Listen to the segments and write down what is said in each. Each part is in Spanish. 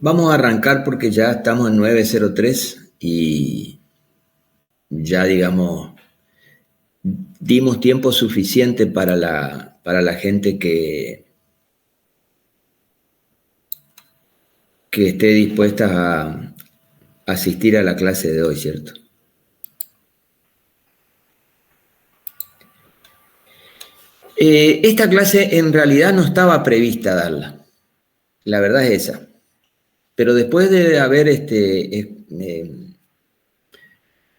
Vamos a arrancar porque ya estamos en 9:03 y ya, digamos, dimos tiempo suficiente para la gente que esté dispuesta a asistir a la clase de hoy, ¿cierto? Esta clase en realidad no estaba prevista darla, la verdad es esa. Pero después de haber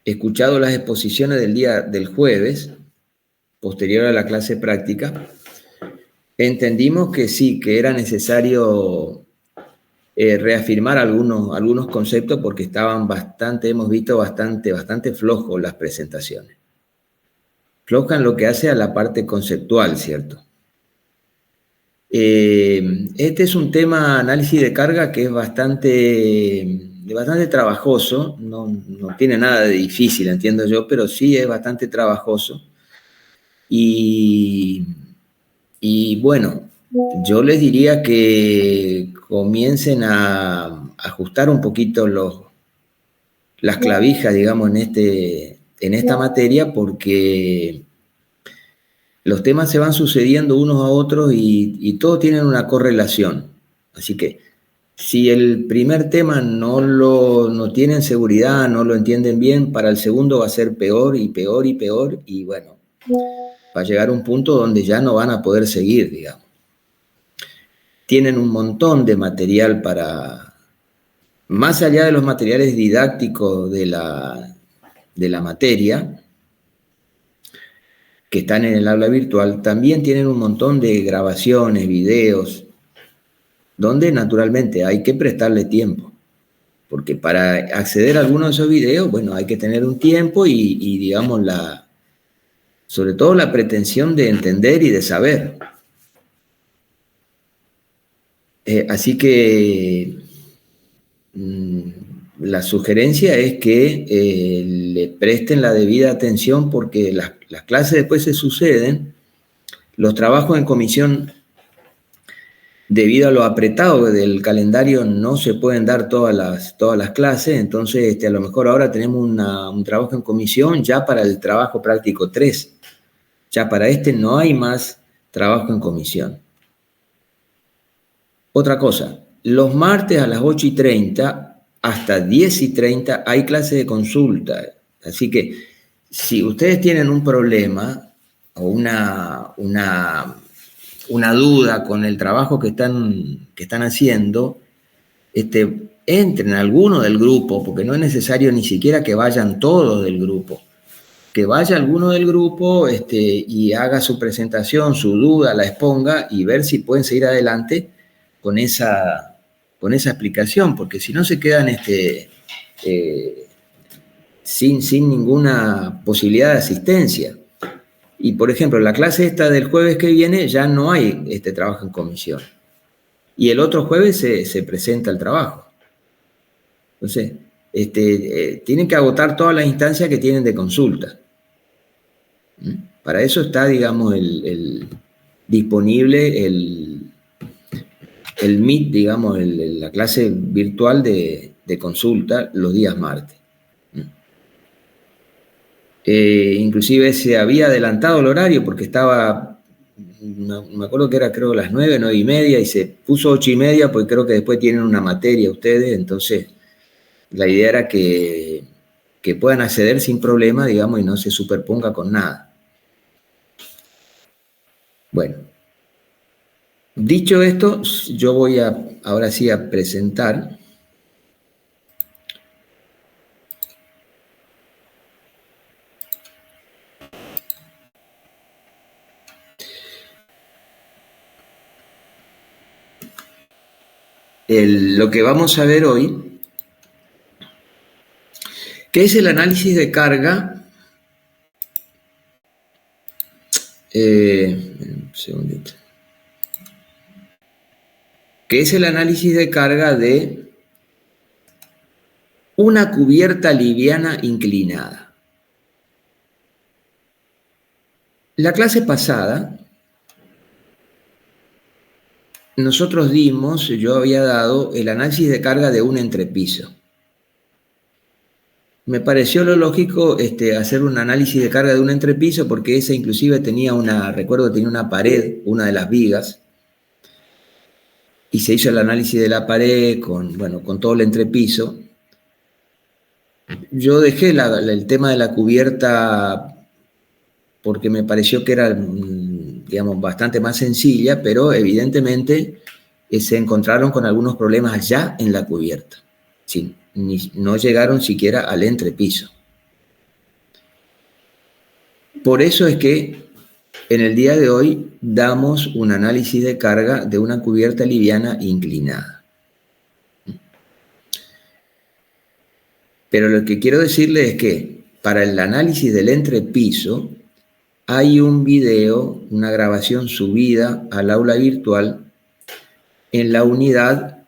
escuchado las exposiciones del día del jueves, posterior a la clase práctica, entendimos que sí, que era necesario reafirmar algunos conceptos porque estaban hemos visto bastante flojos las presentaciones. Floja en lo que hace a la parte conceptual, ¿cierto? Este es un tema, análisis de carga, que es bastante trabajoso, no tiene nada de difícil, entiendo yo, pero sí es bastante trabajoso. Y bueno, yo les diría que comiencen a ajustar un poquito las clavijas, digamos, en esta materia, porque los temas se van sucediendo unos a otros y todos tienen una correlación. Así que si el primer tema no tienen seguridad, no lo entienden bien, para el segundo va a ser peor y peor y peor, y bueno, va a llegar un punto donde ya no van a poder seguir, digamos. Tienen un montón de material más allá de los materiales didácticos de la materia, que están en el aula virtual, también tienen un montón de grabaciones, videos, donde naturalmente hay que prestarle tiempo, porque para acceder a alguno de esos videos, bueno, hay que tener un tiempo y digamos, sobre todo la pretensión de entender y de saber. Así que la sugerencia es que le presten la debida atención, porque las clases después se suceden, los trabajos en comisión, debido a lo apretado del calendario, no se pueden dar todas las clases, entonces a lo mejor ahora tenemos un trabajo en comisión ya para el trabajo práctico 3, ya para no hay más trabajo en comisión. Otra cosa, los martes a las 8:30 hasta 10:30 hay clase de consulta, así que si ustedes tienen un problema o una duda con el trabajo que están haciendo, entren a alguno del grupo, porque no es necesario ni siquiera que vayan todos del grupo. Que vaya alguno del grupo y haga su presentación, su duda, la exponga y ver si pueden seguir adelante con esa explicación, porque si no se quedan sin ninguna posibilidad de asistencia. Y, por ejemplo, la clase esta del jueves que viene ya no hay trabajo en comisión. Y el otro jueves se presenta el trabajo. Entonces, tienen que agotar todas las instancias que tienen de consulta. Para eso está, digamos, disponible el Meet, digamos, la clase virtual de consulta los días martes. Inclusive se había adelantado el horario porque estaba, no me acuerdo que era, creo, las 9:30, y se puso 8:30 porque creo que después tienen una materia ustedes, entonces la idea era que puedan acceder sin problema, digamos, y no se superponga con nada. Bueno, dicho esto, yo voy ahora sí a presentar lo que vamos a ver hoy, que es el análisis de carga. Un segundito. Que es el análisis de carga de una cubierta liviana inclinada. La clase pasada nosotros yo había dado el análisis de carga de un entrepiso. Me pareció lo lógico hacer un análisis de carga de un entrepiso porque esa inclusive recuerdo tenía una pared, una de las vigas, y se hizo el análisis de la pared con todo el entrepiso. Yo dejé el tema de la cubierta porque me pareció que era, digamos, bastante más sencilla, pero evidentemente se encontraron con algunos problemas ya en la cubierta. Sí, no llegaron siquiera al entrepiso. Por eso es que en el día de hoy damos un análisis de carga de una cubierta liviana inclinada. Pero lo que quiero decirle es que para el análisis del entrepiso hay un video, una grabación subida al aula virtual en la unidad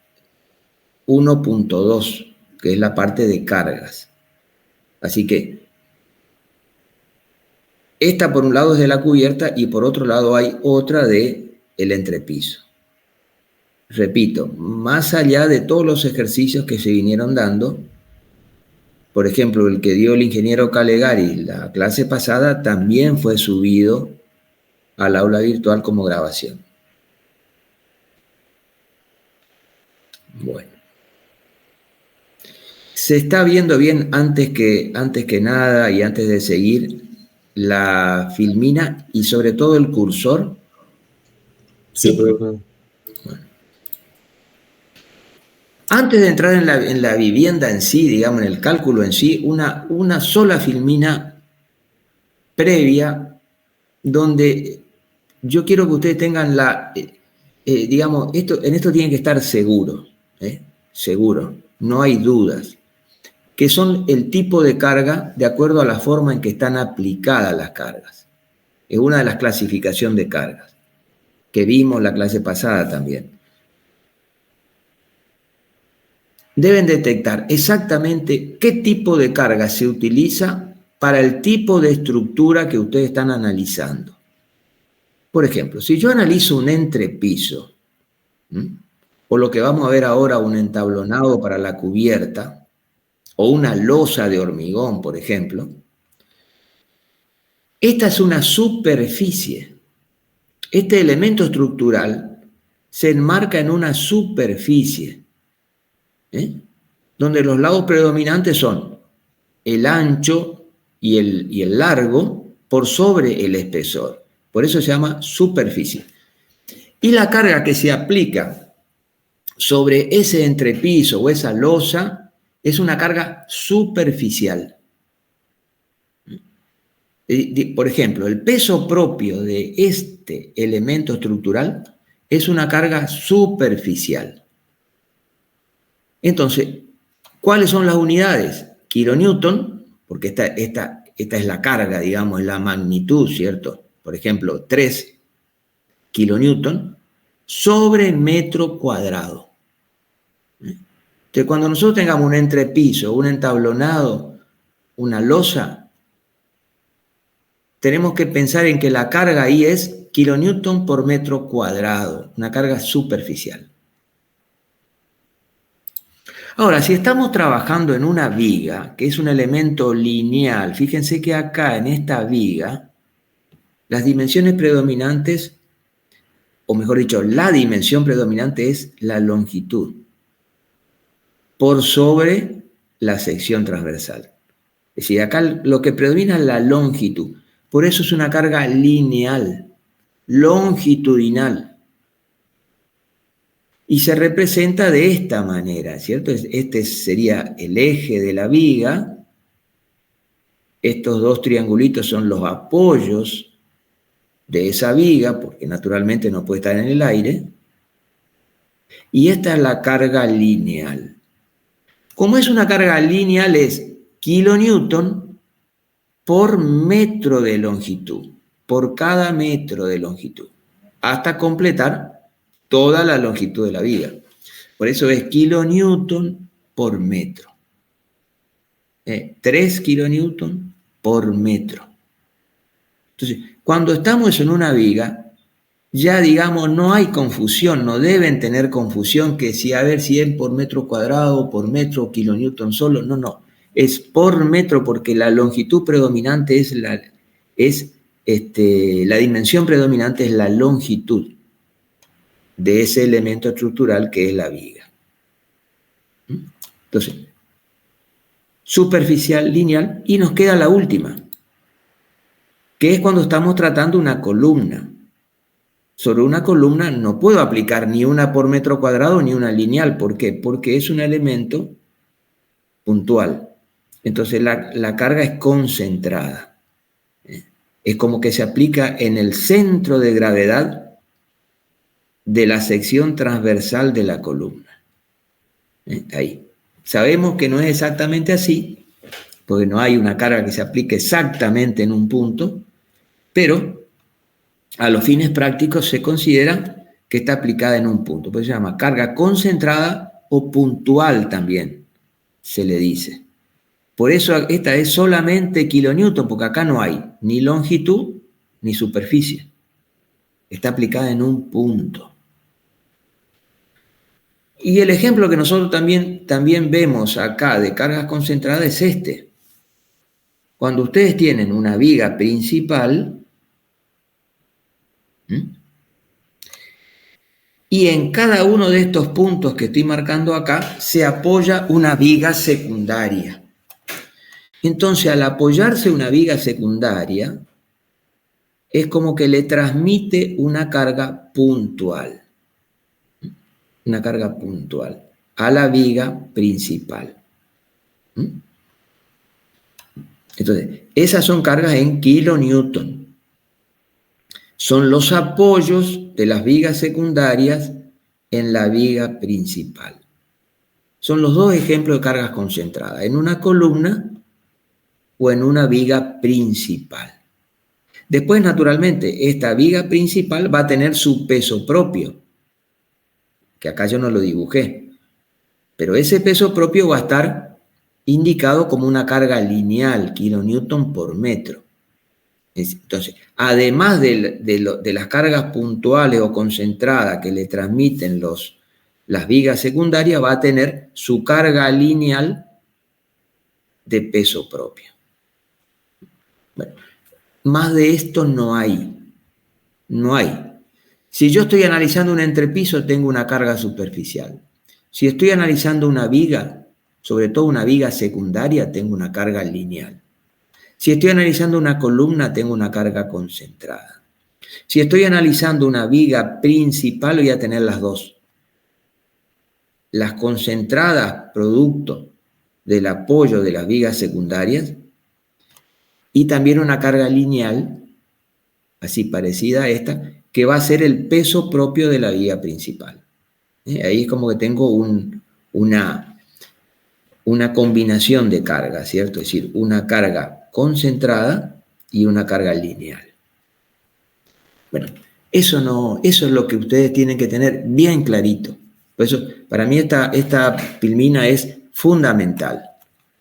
1.2, que es la parte de cargas. Así que esta por un lado es de la cubierta y por otro lado hay otra de el entrepiso. Repito, más allá de todos los ejercicios que se vinieron dando, por ejemplo, el que dio el ingeniero Calegari la clase pasada también fue subido al aula virtual como grabación. Bueno. Se está viendo bien antes que nada y antes de seguir la filmina y sobre todo el cursor. Sí, profe. Bueno. Antes de entrar en la vivienda en sí, digamos, en el cálculo en sí, una sola filmina previa donde yo quiero que ustedes tengan digamos, en esto tienen que estar seguros, seguros, no hay dudas, que son el tipo de carga de acuerdo a la forma en que están aplicadas las cargas. Es una de las clasificaciones de cargas, que vimos la clase pasada también. Deben detectar exactamente qué tipo de carga se utiliza para el tipo de estructura que ustedes están analizando. Por ejemplo, si yo analizo un entrepiso, o lo que vamos a ver ahora, un entablonado para la cubierta, o una losa de hormigón, por ejemplo, esta es una superficie. Este elemento estructural se enmarca en una superficie, donde los lados predominantes son el ancho y el largo por sobre el espesor. Por eso se llama superficie. Y la carga que se aplica sobre ese entrepiso o esa losa es una carga superficial. Por ejemplo, el peso propio de este elemento estructural es una carga superficial. Entonces, ¿cuáles son las unidades? Kilonewton, porque esta es la carga, digamos, la magnitud, ¿cierto? Por ejemplo, 3 kilonewton sobre metro cuadrado. Entonces, cuando nosotros tengamos un entrepiso, un entablonado, una losa, tenemos que pensar en que la carga ahí es kilonewton por metro cuadrado, una carga superficial. Ahora, si estamos trabajando en una viga, que es un elemento lineal, fíjense que acá en esta viga, las dimensiones predominantes, o mejor dicho, la dimensión predominante es la longitud, por sobre la sección transversal. Es decir, acá lo que predomina es la longitud. Por eso es una carga lineal, longitudinal. Y se representa de esta manera, ¿cierto? Este sería el eje de la viga. Estos dos triangulitos son los apoyos de esa viga, porque naturalmente no puede estar en el aire. Y esta es la carga lineal. Como es una carga lineal, es kilonewton por metro de longitud, por cada metro de longitud, hasta completar toda la longitud de la viga. Por eso es kilonewton por metro. 3 kilonewton por metro. Entonces, cuando estamos en una viga, ya digamos no hay confusión, no deben tener confusión que si a ver si es por metro cuadrado, por metro, kilonewton solo, no, es por metro porque la longitud predominante es la dimensión predominante es la longitud de ese elemento estructural que es la viga. Entonces, superficial, lineal, y nos queda la última, que es cuando estamos tratando una columna. Sobre una columna no puedo aplicar ni una por metro cuadrado ni una lineal. ¿Por qué? Porque es un elemento puntual. Entonces la carga es concentrada. Es como que se aplica en el centro de gravedad de la sección transversal de la columna. Ahí. Sabemos que no es exactamente así, porque no hay una carga que se aplique exactamente en un punto, pero a los fines prácticos se considera que está aplicada en un punto. Por eso se llama carga concentrada o puntual también, se le dice. Por eso esta es solamente kilonewton, porque acá no hay ni longitud ni superficie. Está aplicada en un punto. Y el ejemplo que nosotros también vemos acá de cargas concentradas es este. Cuando ustedes tienen una viga principal, y en cada uno de estos puntos que estoy marcando acá se apoya una viga secundaria. Entonces, al apoyarse una viga secundaria, es como que le transmite una carga puntual. Una carga puntual a la viga principal. Entonces, esas son cargas en kilonewton. Son los apoyos de las vigas secundarias en la viga principal. Son los dos ejemplos de cargas concentradas, en una columna o en una viga principal. Después, naturalmente, esta viga principal va a tener su peso propio, que acá yo no lo dibujé, pero ese peso propio va a estar indicado como una carga lineal, kilonewton por metro. Entonces, además de las cargas puntuales o concentradas que le transmiten las vigas secundarias, va a tener su carga lineal de peso propio. Bueno, más de esto no hay. No hay. Si yo estoy analizando un entrepiso, tengo una carga superficial. Si estoy analizando una viga, sobre todo una viga secundaria, tengo una carga lineal. Si estoy analizando una columna, tengo una carga concentrada. Si estoy analizando una viga principal, voy a tener las dos. Las concentradas, producto del apoyo de las vigas secundarias, y también una carga lineal, así parecida a esta, que va a ser el peso propio de la viga principal. Ahí es como que tengo una combinación de cargas, ¿cierto? Es decir, una carga concentrada y una carga lineal. Bueno, eso es lo que ustedes tienen que tener bien clarito. Por eso, para mí esta filmina es fundamental.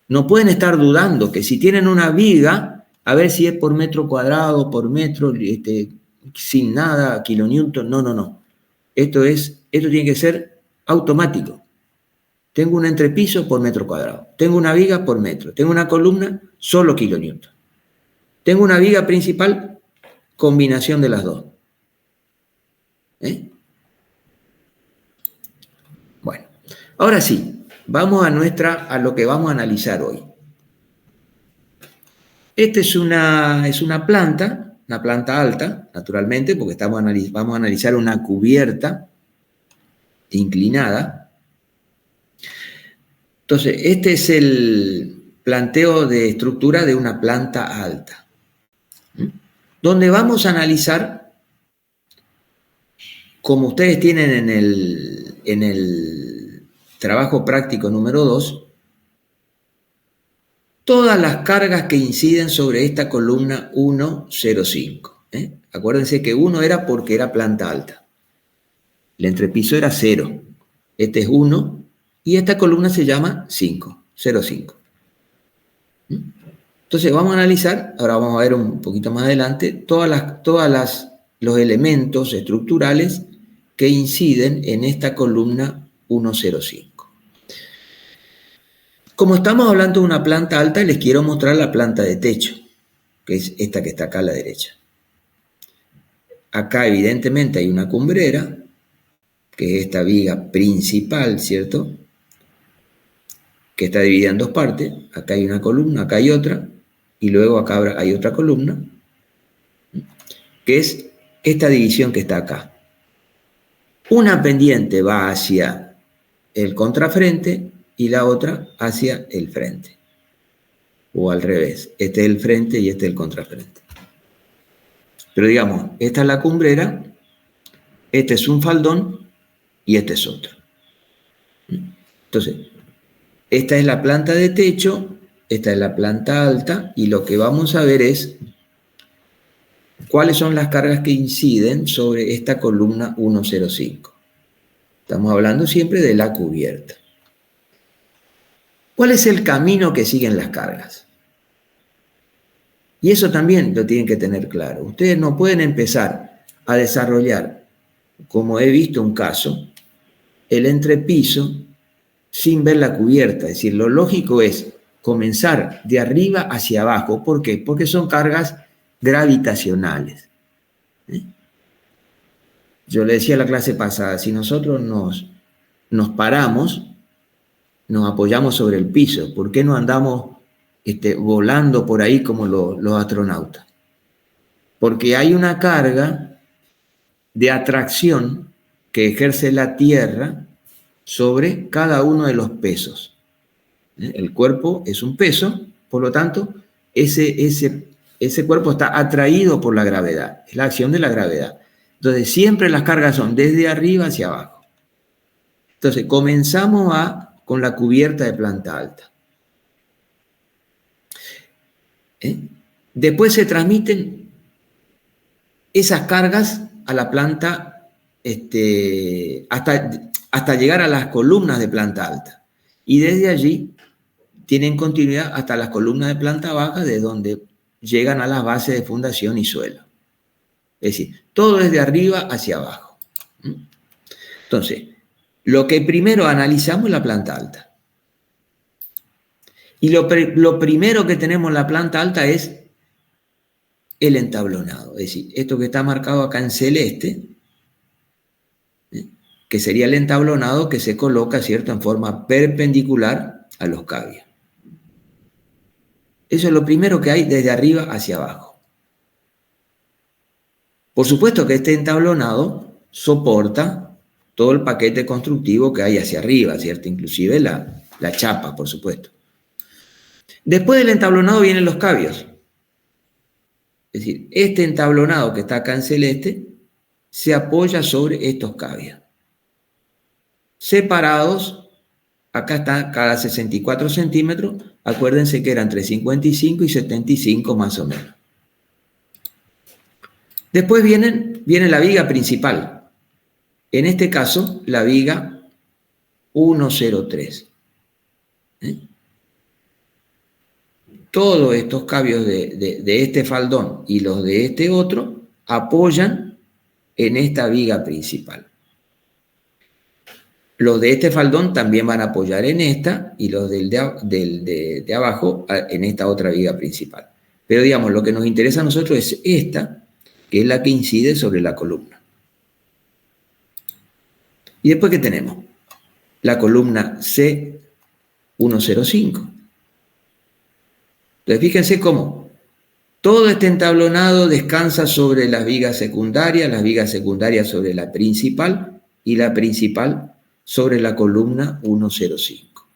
No pueden estar dudando que si tienen una viga, a ver si es por metro cuadrado, por metro, sin nada, kilonewton, no. Esto tiene que ser automático. Tengo un entrepiso por metro cuadrado. Tengo una viga por metro. Tengo una columna, solo kilonewton. Tengo una viga principal, combinación de las dos. Bueno, ahora sí, vamos a lo que vamos a analizar hoy. Esta es una planta alta, naturalmente, porque vamos a analizar una cubierta inclinada. Entonces, este es el planteo de estructura de una planta alta, donde vamos a analizar, como ustedes tienen en el trabajo práctico número 2, todas las cargas que inciden sobre esta columna 105. Acuérdense que 1 era porque era planta alta. El entrepiso era 0. Este es 1 y esta columna se llama 5, 0,5. Entonces vamos a analizar, ahora vamos a ver un poquito más adelante, todas las los elementos estructurales que inciden en esta columna 105. Como estamos hablando de una planta alta, les quiero mostrar la planta de techo, que es esta que está acá a la derecha. Acá evidentemente hay una cumbrera, que es esta viga principal, ¿cierto? Que está dividida en dos partes. Acá hay una columna, acá hay otra, y luego acá hay otra columna, que es esta división que está acá. Una pendiente va hacia el contrafrente y la otra hacia el frente. O al revés, este es el frente y este es el contrafrente. Pero digamos, esta es la cumbrera, este es un faldón y este es otro. Entonces, esta es la planta de techo, esta es la planta alta, y lo que vamos a ver es cuáles son las cargas que inciden sobre esta columna 105. Estamos hablando siempre de la cubierta. ¿Cuál es el camino que siguen las cargas? Y eso también lo tienen que tener claro. Ustedes no pueden empezar a desarrollar, como he visto un caso, el entrepiso sin ver la cubierta. Es decir, lo lógico es comenzar de arriba hacia abajo. ¿Por qué? Porque son cargas gravitacionales. Yo le decía a la clase pasada, si nosotros nos paramos, nos apoyamos sobre el piso, ¿por qué no andamos volando por ahí como los astronautas? Porque hay una carga de atracción que ejerce la Tierra sobre cada uno de los pesos. El cuerpo es un peso, por lo tanto, ese cuerpo está atraído por la gravedad, es la acción de la gravedad. Entonces, siempre las cargas son desde arriba hacia abajo. Entonces, comenzamos con la cubierta de planta alta. Después se transmiten esas cargas a la planta hasta llegar a las columnas de planta alta. Y desde allí tienen continuidad hasta las columnas de planta baja, de donde llegan a las bases de fundación y suelo. Es decir, todo es de arriba hacia abajo. Entonces, lo que primero analizamos es la planta alta. Y lo primero que tenemos en la planta alta es el entablonado. Es decir, esto que está marcado acá en celeste, que sería el entablonado que se coloca, ¿cierto?, en forma perpendicular a los cavios. Eso es lo primero que hay desde arriba hacia abajo. Por supuesto que este entablonado soporta todo el paquete constructivo que hay hacia arriba, ¿cierto? Inclusive la chapa, por supuesto. Después del entablonado vienen los cavios. Es decir, este entablonado que está acá en celeste se apoya sobre estos cavios. Separados, acá está cada 64 centímetros, acuérdense que eran entre 55 y 75 más o menos. Después viene la viga principal. En este caso, la viga 103. Todos estos cavios de este faldón y los de este otro apoyan en esta viga principal. Los de este faldón también van a apoyar en esta y los de abajo en esta otra viga principal. Pero digamos, lo que nos interesa a nosotros es esta, que es la que incide sobre la columna. Y después, ¿qué tenemos? La columna C105. Entonces, fíjense cómo todo este entablonado descansa sobre las vigas secundarias sobre la principal y la principal sobre la columna 105.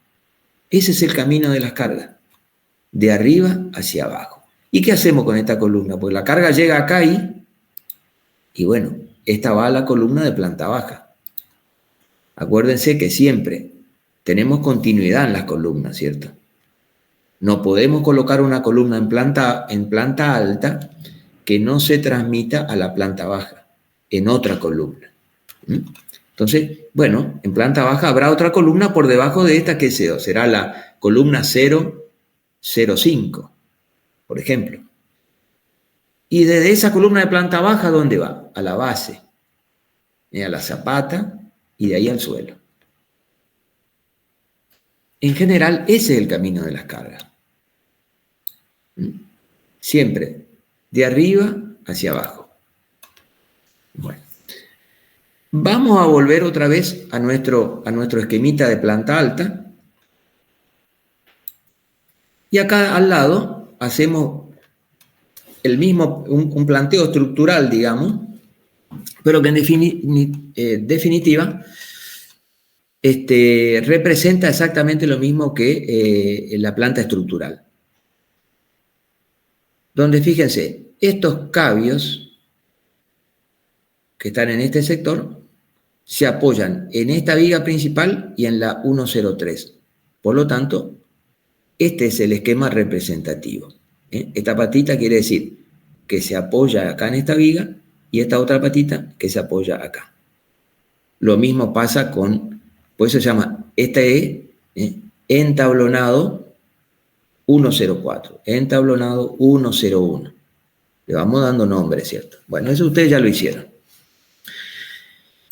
Ese es el camino de las cargas, de arriba hacia abajo. ¿Y qué hacemos con esta columna? Pues la carga llega acá y bueno, esta va a la columna de planta baja. Acuérdense que siempre tenemos continuidad en las columnas, ¿cierto? No podemos colocar una columna en planta alta que no se transmita a la planta baja, en otra columna. Entonces, bueno, en planta baja habrá otra columna por debajo de esta que será la columna 005, por ejemplo. Y desde esa columna de planta baja, ¿dónde va? A la base, a la zapata y de ahí al suelo. En general, ese es el camino de las cargas. Siempre de arriba hacia abajo. Bueno. Vamos a volver otra vez a nuestro esquemita de planta alta. Y acá al lado hacemos el mismo, un planteo estructural, digamos, pero que en definitiva representa exactamente lo mismo que la planta estructural. Donde fíjense, estos cabios que están en este sector se apoyan en esta viga principal y en la 103. Por lo tanto, este es el esquema representativo. Esta patita quiere decir que se apoya acá en esta viga y esta otra patita que se apoya acá. Lo mismo pasa con, por eso se llama, entablonado 104, entablonado 101. Le vamos dando nombre, ¿cierto? Bueno, eso ustedes ya lo hicieron.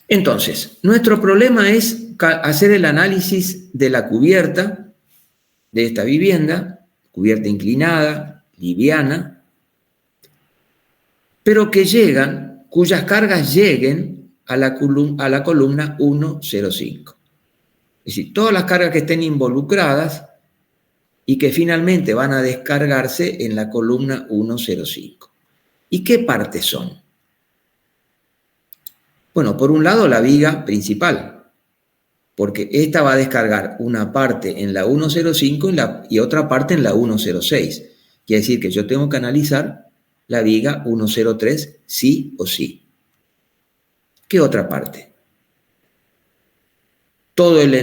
Entonces, nuestro problema es hacer el análisis de la cubierta de esta vivienda, cubierta inclinada, liviana, pero cuyas cargas lleguen a la columna 105. Es decir, todas las cargas que estén involucradas y que finalmente van a descargarse en la columna 105. ¿Y qué partes son? Bueno, por un lado la viga principal, porque esta va a descargar una parte en la 105 y otra parte en la 106. Quiere decir que yo tengo que analizar la viga 103 sí o sí. ¿Qué otra parte? Todo el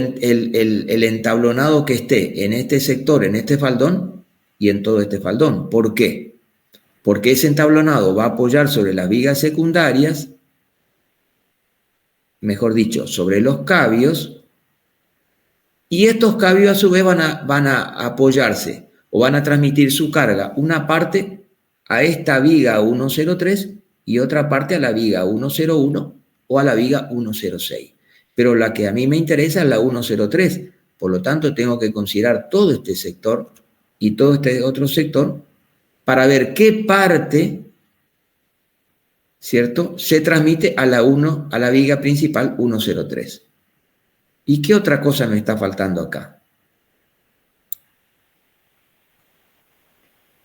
entablonado que esté en este sector, en este faldón y en todo este faldón. ¿Por qué? Porque ese entablonado va a apoyar sobre las vigas secundarias, mejor dicho, sobre los cabios, y estos cabios a su vez van a apoyarse o van a transmitir su carga, una parte a esta viga 103 y otra parte a la viga 101 o a la viga 106. Pero la que a mí me interesa es la 103. Por lo tanto, tengo que considerar todo este sector y todo este otro sector para ver qué parte, ¿cierto?, se transmite a la viga principal 103. ¿Y qué otra cosa me está faltando acá?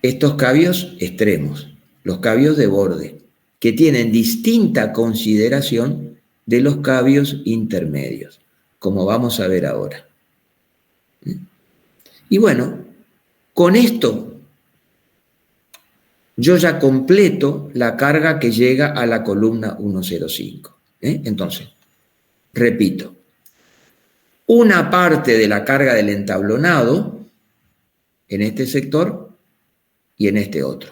Estos cabios extremos, los cabios de borde, que tienen distinta consideración de los cabios intermedios, como vamos a ver ahora. Y bueno, con esto yo ya completo la carga que llega a la columna 105. Entonces, repito, una parte de la carga del entablonado en este sector y en este otro.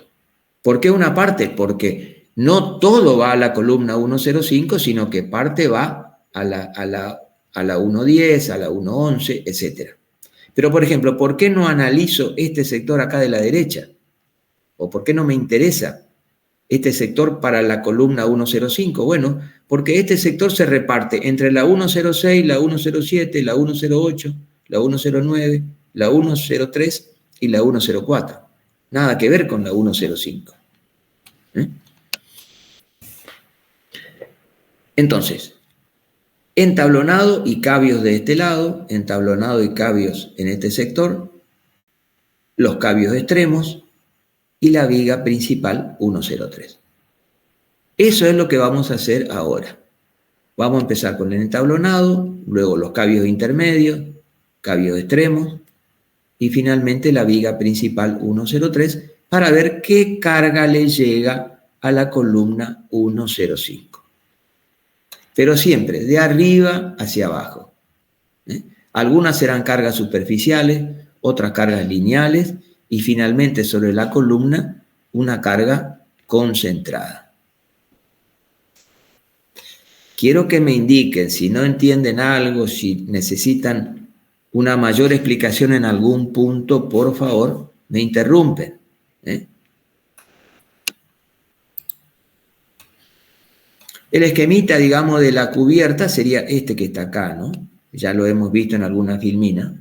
¿Por qué una parte? Porque no todo va a la columna 105, sino que parte va a la 110, a la 111, etc. Pero, por ejemplo, ¿por qué no analizo este sector acá de la derecha? ¿O por qué no me interesa este sector para la columna 105? Bueno, porque este sector se reparte entre la 106, la 107, la 108, la 109, la 103 y la 104. Nada que ver con la 105. Entonces, entablonado y cabios de este lado, entablonado y cabios en este sector, los cabios extremos y la viga principal 103. Eso es lo que vamos a hacer ahora. Vamos a empezar con el entablonado, luego los cabios intermedios, cabios extremos y finalmente la viga principal 103 para ver qué carga le llega a la columna 105. Pero siempre de arriba hacia abajo. Algunas serán cargas superficiales, otras cargas lineales y finalmente sobre la columna una carga concentrada. Quiero que me indiquen si no entienden algo, si necesitan una mayor explicación en algún punto, por favor, me interrumpen. El esquemita, digamos, de la cubierta sería este que está acá, ¿no? Ya lo hemos visto en alguna filmina.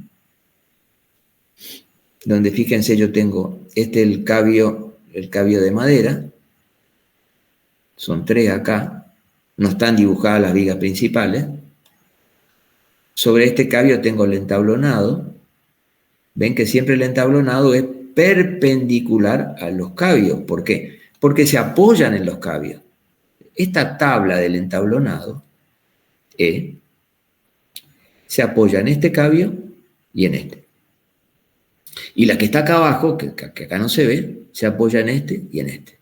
Donde fíjense, yo tengo el cabio de madera. Son 3 acá. No están dibujadas las vigas principales. Sobre este cabio tengo el entablonado. Ven que siempre el entablonado es perpendicular a los cabios. ¿Por qué? Porque se apoyan en los cabios. Esta tabla del entablonado se apoya en este cabio y en este. Y la que está acá abajo, que acá no se ve, se apoya en este y en este.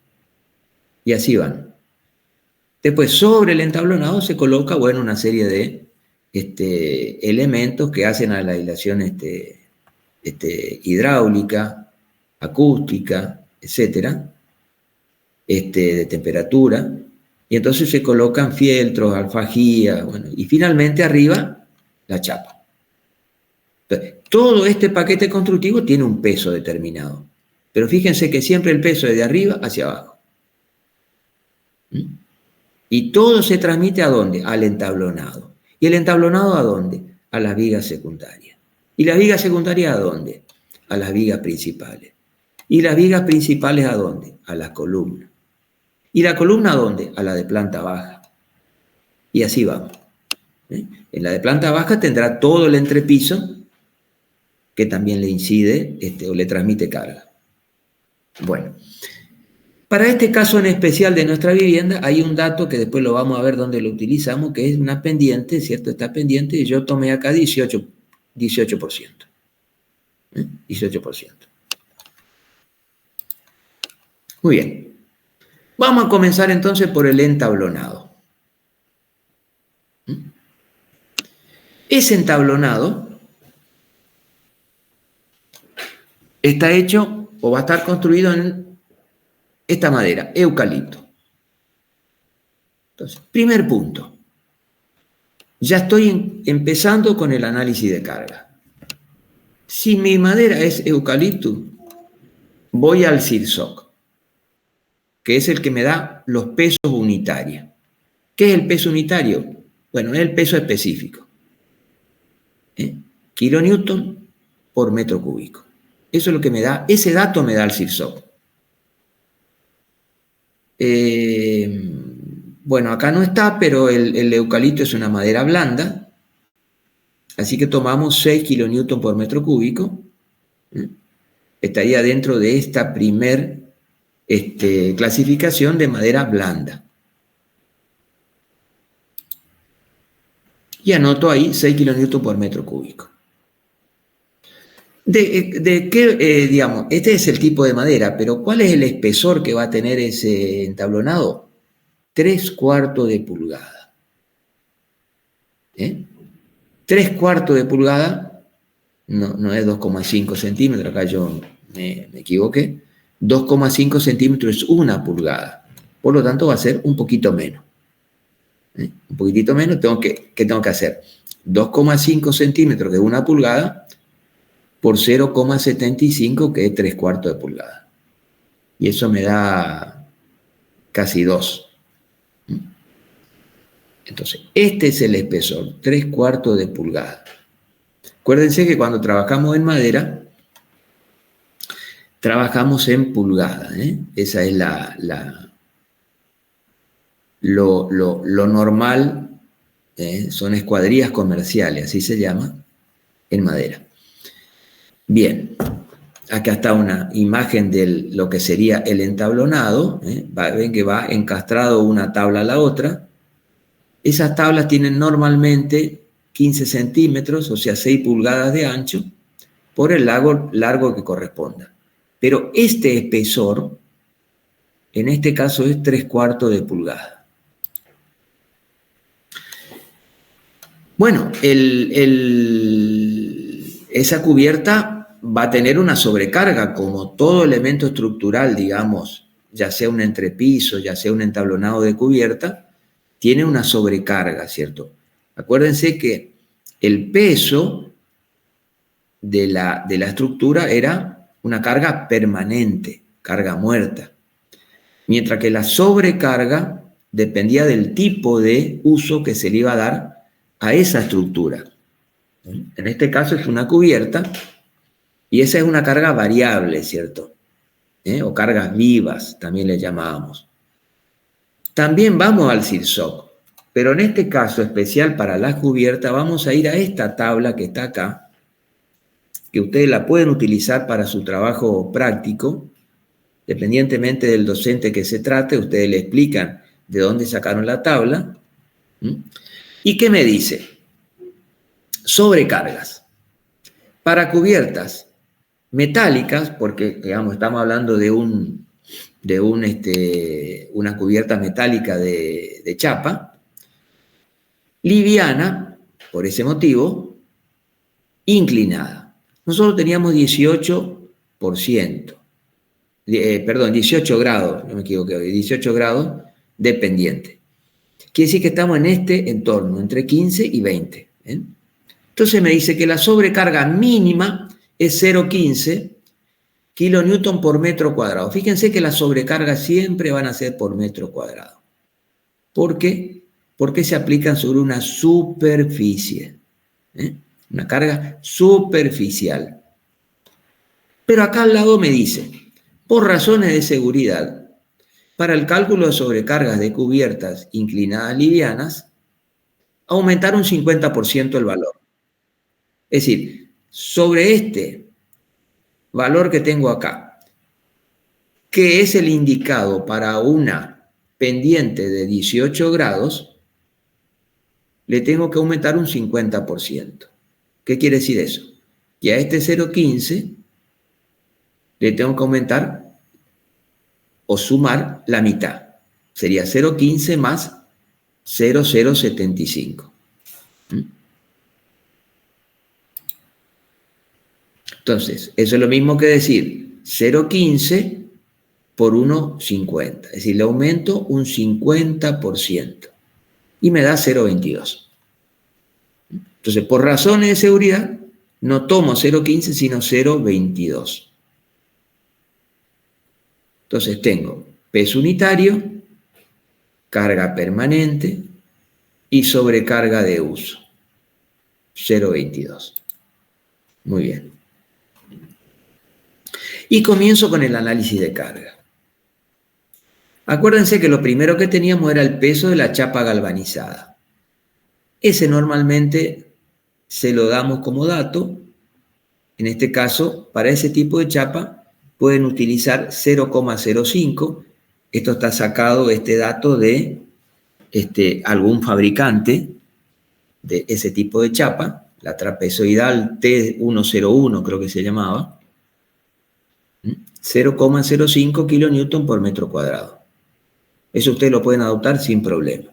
Y así van. Después, sobre el entablonado se coloca, bueno, una serie de elementos que hacen a la aislación hidráulica, acústica, etcétera, de temperatura. Y entonces se colocan fieltros, alfajía, bueno, y finalmente arriba la chapa. Entonces, todo este paquete constructivo tiene un peso determinado. Pero fíjense que siempre el peso es de arriba hacia abajo. Y todo se transmite ¿a dónde? Al entablonado. ¿Y el entablonado a dónde? A las vigas secundarias. ¿Y las vigas secundarias a dónde? A las vigas principales. ¿Y las vigas principales a dónde? A las columnas. ¿Y la columna a dónde? A la de planta baja. Y así vamos. En la de planta baja tendrá todo el entrepiso que también le incide o le transmite carga. Bueno, para este caso en especial de nuestra vivienda hay un dato que después lo vamos a ver dónde lo utilizamos, que es una pendiente, ¿cierto? Esta pendiente, y yo tomé acá 18%. 18%. Muy bien. Vamos a comenzar entonces por el entablonado. Ese entablonado está hecho o va a estar construido en esta madera, eucalipto. Entonces, primer punto. Ya estoy empezando con el análisis de carga. Si mi madera es eucalipto, voy al CIRSOC, que es el que me da los pesos unitarios. ¿Qué es el peso unitario? Bueno, es el peso específico. Kilonewton por metro cúbico. Eso es lo que me da, ese dato me da el CIRSOC. Bueno, acá no está, pero el eucalipto es una madera blanda, así que tomamos 6 kilonewton por metro cúbico. Estaría dentro de esta primer clasificación de madera blanda. Y anoto ahí 6 kilonewton por metro cúbico. ¿De qué, digamos, este es el tipo de madera, pero cuál es el espesor que va a tener ese entablonado? 3/4 de pulgada. 3/4 de pulgada, no es 2,5 centímetros, acá yo me equivoqué. 2,5 centímetros es 1 pulgada. Por lo tanto, va a ser un poquito menos. Un poquitito menos, ¿qué tengo que hacer? 2,5 centímetros, que es 1 pulgada, por 0,75, que es 3/4 de pulgada. Y eso me da casi 2. Entonces, este es el espesor, 3/4 de pulgada. Acuérdense que cuando trabajamos en madera, trabajamos en pulgada. Esa es lo normal, son escuadrillas comerciales, así se llama, en madera. Bien, acá está una imagen de lo que sería el entablonado. Ven que va encastrado una tabla a la otra. Esas tablas tienen normalmente 15 centímetros, o sea, 6 pulgadas de ancho, por el largo que corresponda. Pero este espesor, en este caso, es 3/4 de pulgada. Bueno, esa cubierta va a tener una sobrecarga, como todo elemento estructural, digamos, ya sea un entrepiso, ya sea un entablonado de cubierta, tiene una sobrecarga, ¿cierto? Acuérdense que el peso de la estructura era una carga permanente, carga muerta, mientras que la sobrecarga dependía del tipo de uso que se le iba a dar a esa estructura. En este caso es una cubierta y esa es una carga variable, ¿cierto? O cargas vivas, también le llamábamos. También vamos al CIRSOC, pero en este caso especial para las cubiertas vamos a ir a esta tabla que está acá, que ustedes la pueden utilizar para su trabajo práctico, dependientemente del docente que se trate, ustedes le explican de dónde sacaron la tabla. ¿Y qué me dice? Sobrecargas. Para cubiertas metálicas, porque digamos, estamos hablando de una cubierta metálica de chapa, liviana, por ese motivo, inclinada. Nosotros teníamos 18%, 18 grados, no me equivoqué, 18 grados de pendiente. Quiere decir que estamos en este entorno, entre 15 y 20. Entonces me dice que la sobrecarga mínima es 0,15 kilonewton por metro cuadrado. Fíjense que las sobrecargas siempre van a ser por metro cuadrado. ¿Por qué? Porque se aplican sobre una superficie. Una carga superficial. Pero acá al lado me dice, por razones de seguridad, para el cálculo de sobrecargas de cubiertas inclinadas livianas, aumentar un 50% el valor. Es decir, sobre este valor que tengo acá, que es el indicado para una pendiente de 18 grados, le tengo que aumentar un 50%. ¿Qué quiere decir eso? Que a este 0,15 le tengo que aumentar o sumar la mitad. Sería 0,15 más 0,075. Entonces, eso es lo mismo que decir 0,15 por 1,50. Es decir, le aumento un 50% y me da 0,22. Entonces, por razones de seguridad, no tomo 0,15 sino 0,22. Entonces tengo peso unitario, carga permanente y sobrecarga de uso. 0,22. Muy bien. Y comienzo con el análisis de carga. Acuérdense que lo primero que teníamos era el peso de la chapa galvanizada. Ese normalmente se lo damos como dato. En este caso, para ese tipo de chapa, pueden utilizar 0,05. Esto está sacado, este dato, de algún fabricante de ese tipo de chapa, la trapezoidal T101 creo que se llamaba, 0,05 kilonewton por metro cuadrado. Eso ustedes lo pueden adoptar sin problema.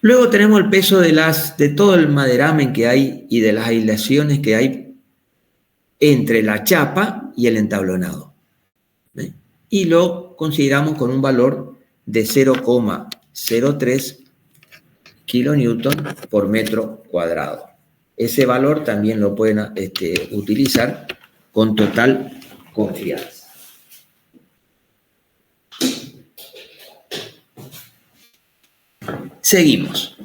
Luego tenemos el peso de todo el maderamen que hay y de las aislaciones que hay entre la chapa y el entablonado. Y lo consideramos con un valor de 0,03 kilonewton por metro cuadrado. Ese valor también lo pueden utilizar con total confianza. Seguimos.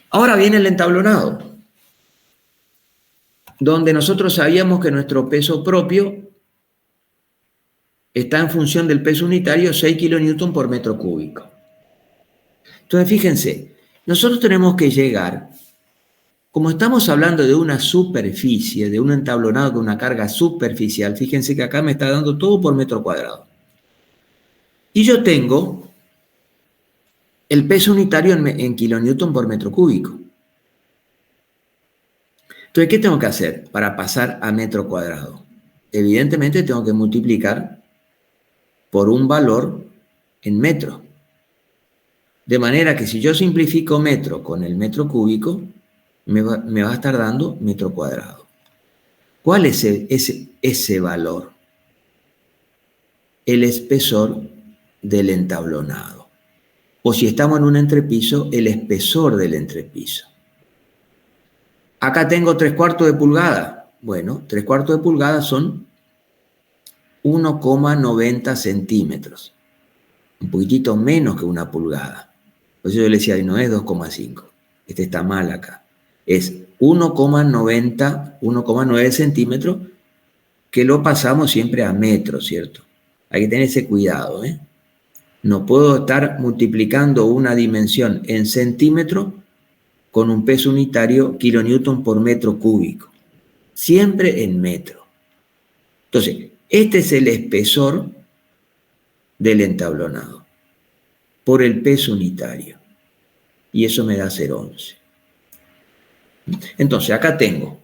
Ahora viene el entablonado, donde nosotros sabíamos que nuestro peso propio está en función del peso unitario, 6 kilonewton por metro cúbico. Entonces, fíjense, nosotros tenemos que llegar, como estamos hablando de una superficie, de un entablonado con una carga superficial, fíjense que acá me está dando todo por metro cuadrado. Y yo tengo el peso unitario en kilonewton por metro cúbico. Entonces, ¿qué tengo que hacer para pasar a metro cuadrado? Evidentemente tengo que multiplicar por un valor en metro. De manera que si yo simplifico metro con el metro cúbico, me va a estar dando metro cuadrado. ¿Cuál es ese valor? El espesor del entablonado. O si estamos en un entrepiso, el espesor del entrepiso. Acá tengo 3/4 de pulgada. Bueno, 3/4 de pulgada son 1,90 centímetros. un poquitito menos que 1 pulgada. Por eso yo le decía, no es 2,5. Este está mal acá. Es 1,9 centímetros, que lo pasamos siempre a metros, ¿cierto? Hay que tener ese cuidado, ¿eh? No puedo estar multiplicando una dimensión en centímetros con un peso unitario kilonewton por metro cúbico. Siempre en metro. Entonces, este es el espesor del entablonado por el peso unitario. Y eso me da 0,11. Entonces, acá tengo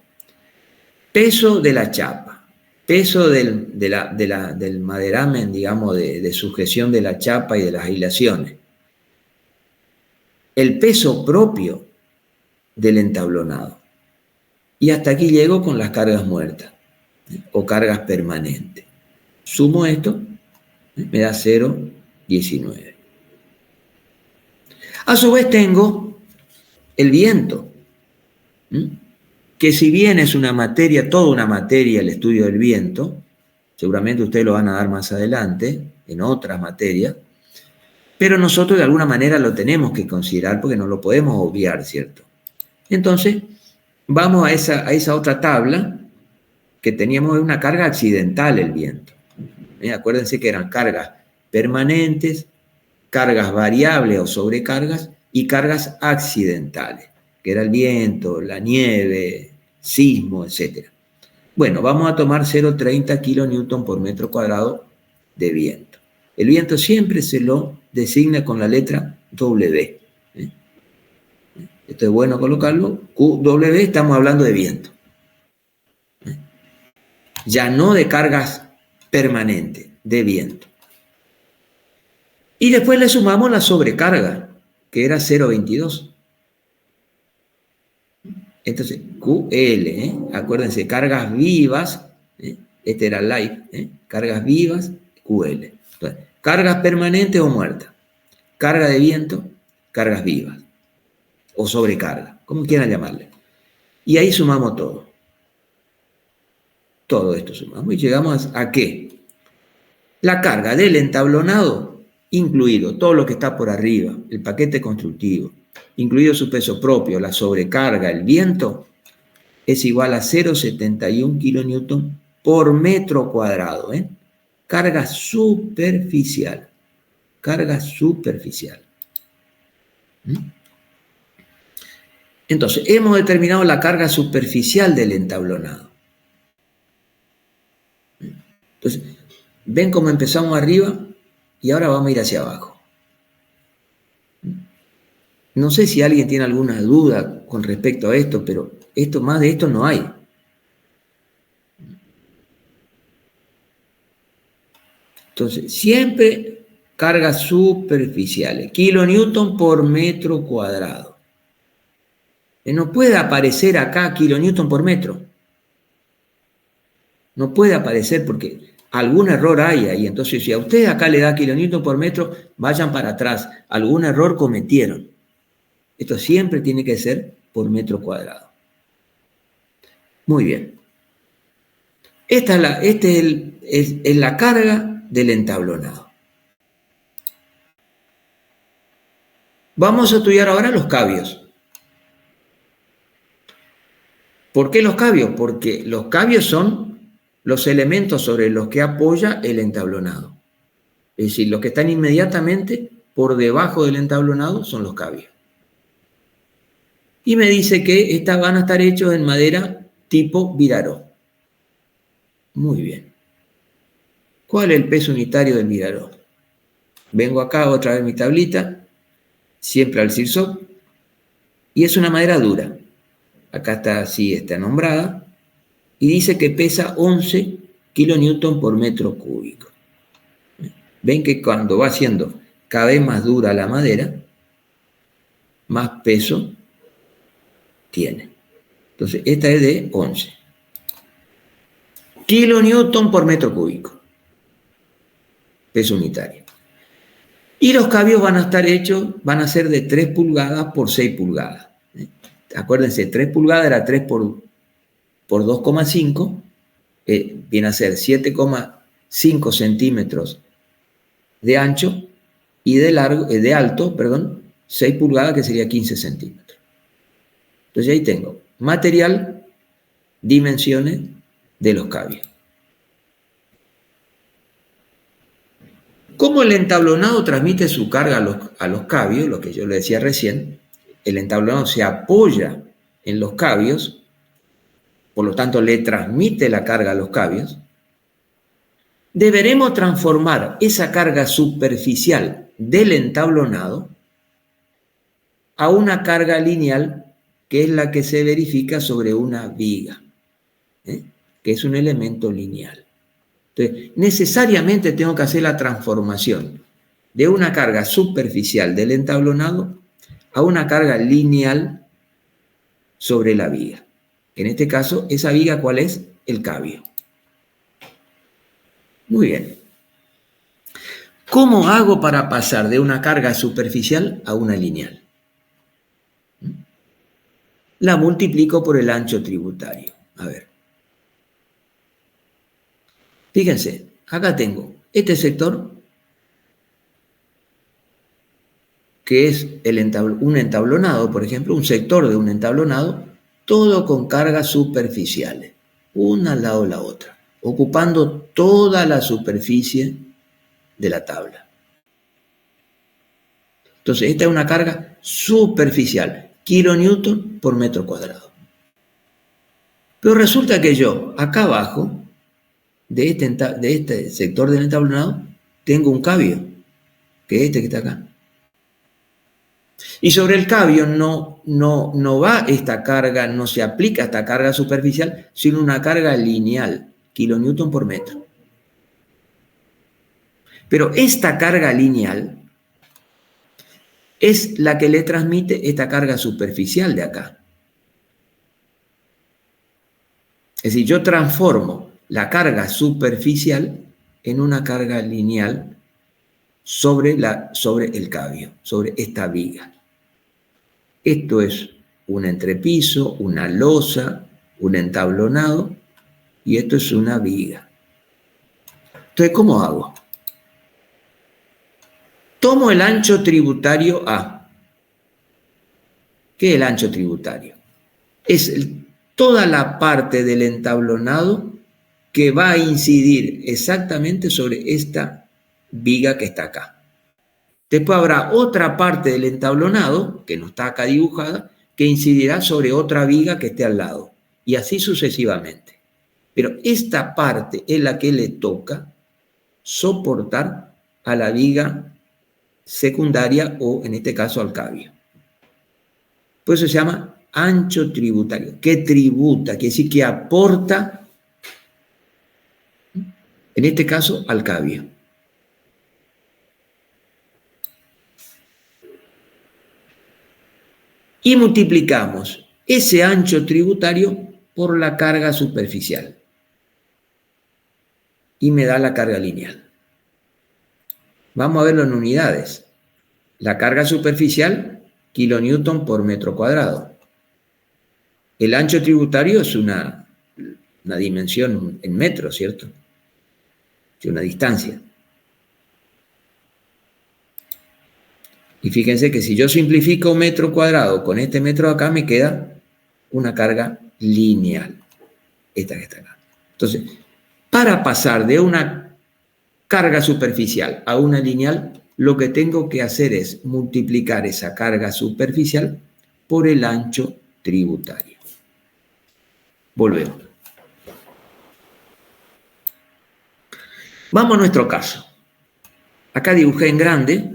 peso de la chapa, peso del maderamen, digamos, de sujeción de la chapa y de las aislaciones. El peso propio del entablonado. Y hasta aquí llego con las cargas muertas o cargas permanentes. Sumo esto, me da 0,19. A su vez tengo el viento, que si bien es una materia, toda una materia el estudio del viento, seguramente ustedes lo van a dar más adelante, en otras materias, pero nosotros de alguna manera lo tenemos que considerar porque no lo podemos obviar, ¿cierto? Entonces, vamos a esa otra tabla que teníamos una carga accidental el viento. Acuérdense que eran cargas permanentes, cargas variables o sobrecargas y cargas accidentales, que era el viento, la nieve, sismo, etc. Bueno, vamos a tomar 0,30 kilonewton por metro cuadrado de viento. El viento siempre se lo designa con la letra W. Esto es bueno colocarlo. W, estamos hablando de viento. Ya no de cargas permanentes, de viento. Y después le sumamos la sobrecarga, que era 0,22. Entonces, QL, acuérdense, cargas vivas, este era live, cargas vivas, QL. Entonces, cargas permanentes o muertas, carga de viento, cargas vivas, o sobrecarga, como quieran llamarle. Y ahí sumamos todo. Todo esto sumamos y llegamos a ¿qué? La carga del entablonado, incluido todo lo que está por arriba, el paquete constructivo, incluido su peso propio, la sobrecarga, el viento, es igual a 0,71 kilonewton por metro cuadrado. Carga superficial. Carga superficial. Entonces, hemos determinado la carga superficial del entablonado. Entonces, ven cómo empezamos arriba y ahora vamos a ir hacia abajo. No sé si alguien tiene alguna duda con respecto a esto, pero más de esto no hay. Entonces, siempre cargas superficiales, kilonewton por metro cuadrado. No puede aparecer acá kilonewton por metro. No puede aparecer porque algún error hay ahí. Entonces, si a ustedes acá le da kilonewton por metro, vayan para atrás. Algún error cometieron. Esto siempre tiene que ser por metro cuadrado. Muy bien. Esta es la carga del entablonado. Vamos a estudiar ahora los cabios. ¿Por qué los cabios? Porque los cabios son los elementos sobre los que apoya el entablonado. Es decir, los que están inmediatamente por debajo del entablonado son los cabios. Y me dice que estas van a estar hechos en madera tipo Viraró. Muy bien. ¿Cuál es el peso unitario del Viraró? Vengo acá otra vez mi tablita, siempre al Cirsop, y es una madera dura. Acá está así, está nombrada, y dice que pesa 11 kilonewton por metro cúbico. Ven que cuando va siendo cada vez más dura la madera, más peso tiene. Entonces, esta es de 11 kilonewton por metro cúbico. Peso unitario. Y los cabios van a estar hechos, van a ser de 3 pulgadas por 6 pulgadas. Acuérdense, 3 pulgadas era 3 por 2,5, viene a ser 7,5 centímetros de ancho y de alto, 6 pulgadas, que sería 15 centímetros. Entonces ahí tengo material, dimensiones de los cabios. ¿Cómo el entablonado transmite su carga a los cabios? Lo que yo le decía recién, el entablonado se apoya en los cabios, por lo tanto le transmite la carga a los cabios. Deberemos transformar esa carga superficial del entablonado a una carga lineal, que es la que se verifica sobre una viga, que es un elemento lineal. Entonces, necesariamente tengo que hacer la transformación de una carga superficial del entablonado a una carga lineal sobre la viga. En este caso, esa viga, ¿cuál es? El cabio. Muy bien. ¿Cómo hago para pasar de una carga superficial a una lineal? La multiplico por el ancho tributario. A ver. Fíjense, acá tengo este sector, que es un entablonado, por ejemplo, un sector de un entablonado, todo con cargas superficiales, una al lado de la otra, ocupando toda la superficie de la tabla. Entonces, esta es una carga superficial, kilonewton por metro cuadrado. Pero resulta que yo, acá abajo, de este sector del entablonado, tengo un cabio, que es este que está acá. Y sobre el cabio no va esta carga, no se aplica esta carga superficial, sino una carga lineal, kilonewton por metro. Pero esta carga lineal es la que le transmite esta carga superficial de acá. Es decir, yo transformo la carga superficial en una carga lineal sobre el cabio, sobre esta viga. Esto es un entrepiso, una losa, un entablonado, y esto es una viga. Entonces, ¿cómo hago? Tomo el ancho tributario A. ¿Qué es el ancho tributario? Es toda la parte del entablonado que va a incidir exactamente sobre esta viga que está acá. Después habrá otra parte del entablonado, que no está acá dibujada, que incidirá sobre otra viga que esté al lado, y así sucesivamente. Pero esta parte es la que le toca soportar a la viga secundaria, o en este caso al cabio. Por eso se llama ancho tributario. ¿Qué tributa? Quiere decir que aporta, en este caso, al cabio. Y multiplicamos ese ancho tributario por la carga superficial. Y me da la carga lineal. Vamos a verlo en unidades. La carga superficial, kilonewton por metro cuadrado. El ancho tributario es una dimensión en metros, ¿cierto? Es una distancia. Y fíjense que si yo simplifico un metro cuadrado con este metro de acá, me queda una carga lineal. Esta que está acá. Entonces, para pasar de una carga superficial a una lineal, lo que tengo que hacer es multiplicar esa carga superficial por el ancho tributario. Volvemos. Vamos a nuestro caso. Acá dibujé en grande.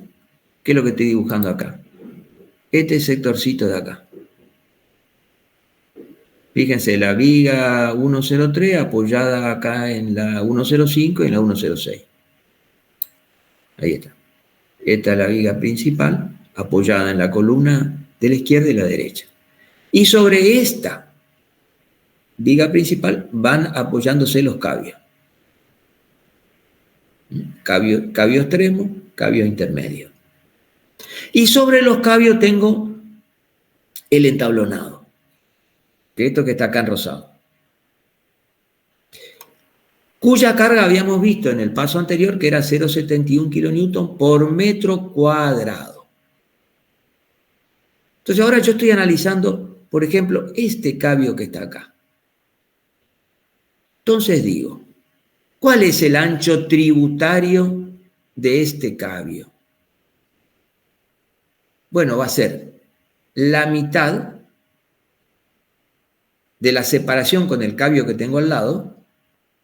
¿Qué es lo que estoy dibujando acá? Este sectorcito de acá. Fíjense, la viga 103 apoyada acá en la 105 y en la 106. Ahí está. Esta es la viga principal, apoyada en la columna de la izquierda y la derecha. Y sobre esta viga principal van apoyándose los cabios. Cabio extremo, cabio intermedio. Y sobre los cabios tengo el entablonado, que esto que está acá en rosado. cuya carga habíamos visto en el paso anterior que era 0,71 kilonewton por metro cuadrado. Entonces ahora yo estoy analizando, por ejemplo, este cambio que está acá. Entonces digo, ¿cuál es el ancho tributario de este cambio? Bueno, va a ser la mitad de la separación con el cambio que tengo al lado.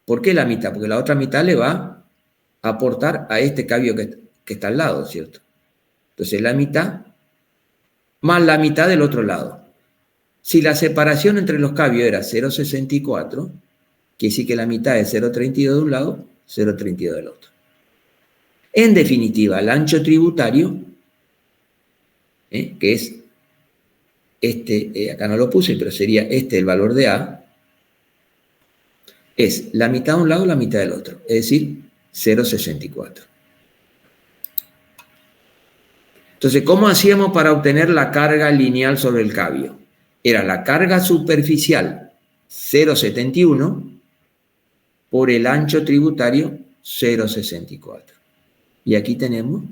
¿Por qué la mitad? Porque la otra mitad le va a aportar a este cambio que está al lado, ¿cierto? Entonces la mitad más la mitad del otro lado. Si la separación entre los cambios era 0,64, quiere decir que la mitad es 0,32 de un lado, 0,32 del otro. En definitiva, el ancho tributario, que es este, acá no lo puse, pero sería este el valor de A, es la mitad de un lado, la mitad del otro, es decir, 0,64. Entonces, ¿cómo hacíamos para obtener la carga lineal sobre el cambio? Era la carga superficial 0,71 por el ancho tributario 0,64. Y aquí tenemos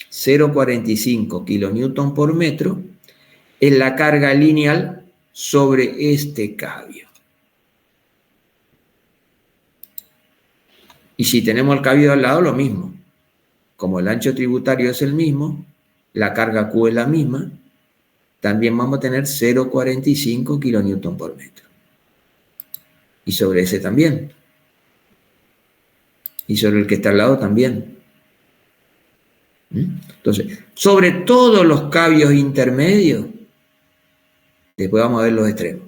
0,45 kilonewton por metro en la carga lineal sobre este cambio. Y si tenemos el cambio al lado, lo mismo. Como el ancho tributario es el mismo, la carga Q es la misma, también vamos a tener 0,45 kilonewton por metro. Y sobre ese también. Y sobre el que está al lado también. Entonces, sobre todos los cambios intermedios, después vamos a ver los extremos.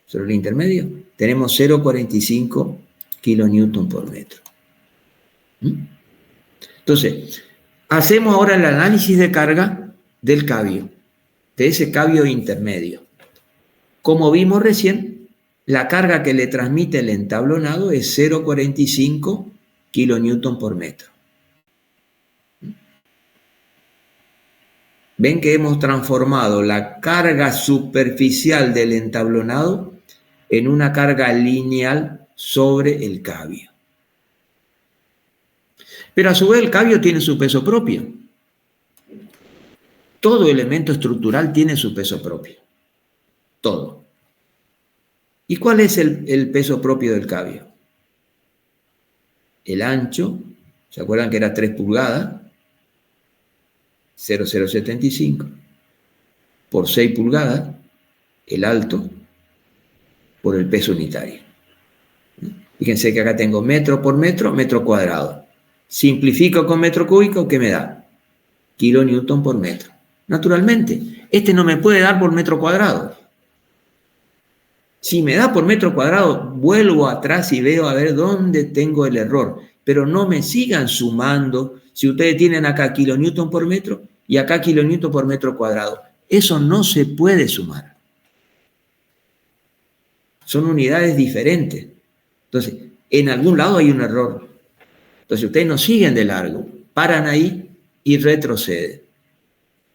Sobre el intermedio tenemos 0,45 kilonewton por metro. Entonces, hacemos ahora el análisis de carga del cambio, de ese cambio intermedio. Como vimos recién, la carga que le transmite el entablonado es 0,45 kilonewton por metro. Ven que hemos transformado la carga superficial del entablonado en una carga lineal sobre el cambio. Pero a su vez el cambio tiene su peso propio. Todo elemento estructural tiene su peso propio. Todo. ¿Y cuál es el peso propio del cambio? El ancho, ¿se acuerdan que era 3 pulgadas? 0,075 por 6 pulgadas, el alto por el peso unitario. Fíjense que acá tengo metro por metro, metro cuadrado. Simplifico con metro cúbico, ¿qué me da? Kilonewton por metro. Naturalmente, este no me puede dar por metro cuadrado. Si me da por metro cuadrado, vuelvo atrás y veo a ver dónde tengo el error. Pero no me sigan sumando. Si ustedes tienen acá kilonewton por metro y acá kilonewton por metro cuadrado, eso no se puede sumar. Son unidades diferentes. Entonces, en algún lado hay un error. Entonces, ustedes no siguen de largo, paran ahí y retroceden.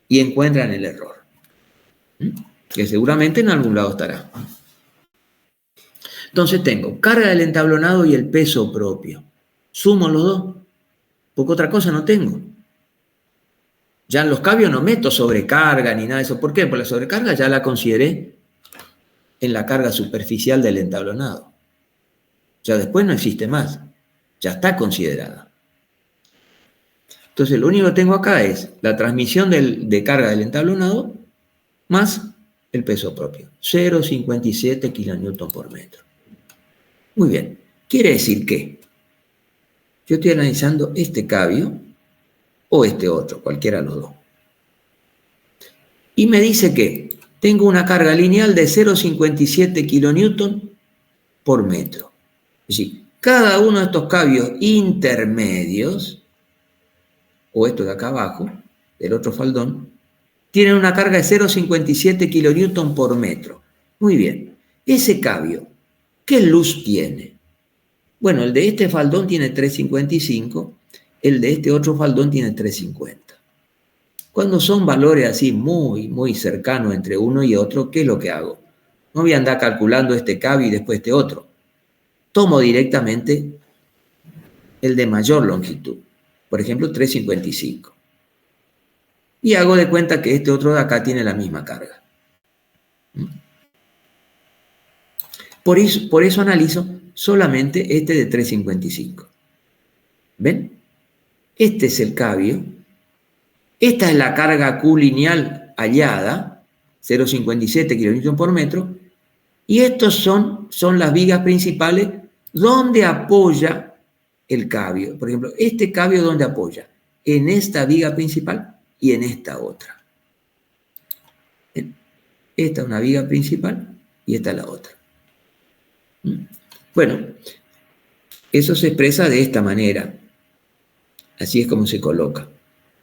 Y encuentran el error. Que seguramente en algún lado estará. Entonces tengo carga del entablonado y el peso propio. Sumo los dos, porque otra cosa no tengo. Ya en los cambios no meto sobrecarga ni nada de eso. ¿Por qué? Porque la sobrecarga ya la consideré en la carga superficial del entablonado. Ya después no existe más. Ya está considerada. Entonces lo único que tengo acá es la transmisión de carga del entablonado más el peso propio. 0,57 kilonewton por metro. Muy bien. Quiere decir que yo estoy analizando este cambio o este otro, cualquiera de los dos. Y me dice que tengo una carga lineal de 0,57 kilonewton por metro. Es decir, cada uno de estos cambios intermedios, o esto de acá abajo, del otro faldón, tienen una carga de 0,57 kilonewton por metro. Muy bien. Ese cambio, ¿qué luz tiene? Bueno, el de este faldón tiene 3,55, el de este otro faldón tiene 3,50. Cuando son valores así muy cercanos entre uno y otro, ¿qué es lo que hago? No voy a andar calculando este cambio y después este otro. Tomo directamente el de mayor longitud, por ejemplo 355. Y hago de cuenta que este otro de acá tiene la misma carga. Por eso analizo solamente este de 355. ¿Ven? Este es el cambio. Esta es la carga Q lineal hallada, 0,57 kN por metro, y estos son las vigas principales donde apoya el cambio. Por ejemplo, este cambio donde apoya, en esta viga principal y en esta otra. Esta es una viga principal y esta es la otra. Bueno, eso se expresa de esta manera. Así es como se coloca.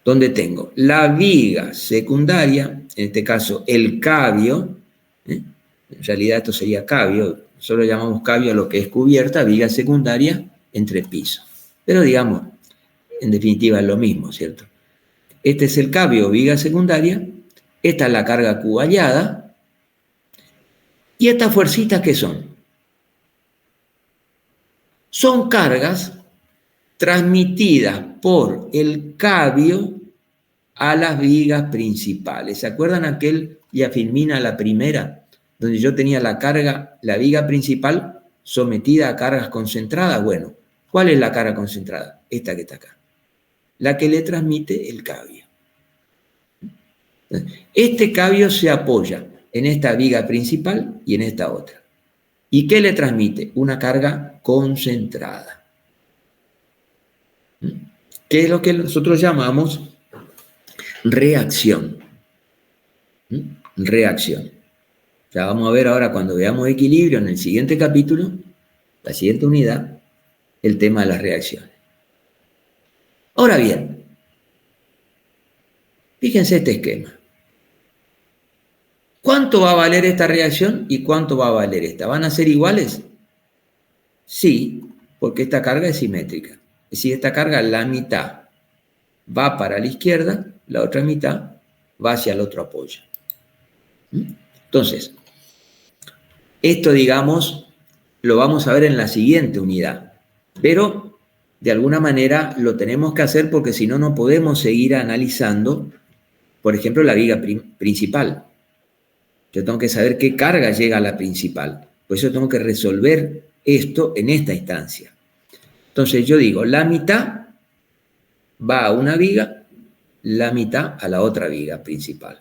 Donde tengo la viga secundaria, en este caso el cambio, en realidad esto sería cambio, solo llamamos cambio a lo que es cubierta, viga secundaria entre pisos. Pero digamos, en definitiva es lo mismo, ¿cierto? Este es el cambio, viga secundaria, esta es la carga Q hallada, y estas fuercitas, ¿qué son? Son cargas transmitidas por el cambio a las vigas principales. ¿Se acuerdan aquel diafilmina, la primera, donde yo tenía la carga, la viga principal sometida a cargas concentradas? Bueno, ¿cuál es la carga concentrada? Esta que está acá. La que le transmite el cambio. Este cambio se apoya en esta viga principal y en esta otra. ¿Y qué le transmite? Una carga concentrada. ¿Qué es lo que nosotros llamamos reacción? Reacción. Ya vamos a ver ahora cuando veamos equilibrio en el siguiente capítulo, la siguiente unidad, el tema de las reacciones. Ahora bien, fíjense este esquema. ¿Cuánto va a valer esta reacción y cuánto va a valer esta? ¿Van a ser iguales? Sí, porque esta carga es simétrica. Es decir, esta carga, la mitad va para la izquierda, la otra mitad va hacia el otro apoyo. Entonces, esto, digamos, lo vamos a ver en la siguiente unidad, pero de alguna manera lo tenemos que hacer porque si no, no podemos seguir analizando, por ejemplo, la viga principal. Yo tengo que saber qué carga llega a la principal. Por eso tengo que resolver esto en esta instancia. Entonces yo digo, la mitad va a una viga, la mitad a la otra viga principal.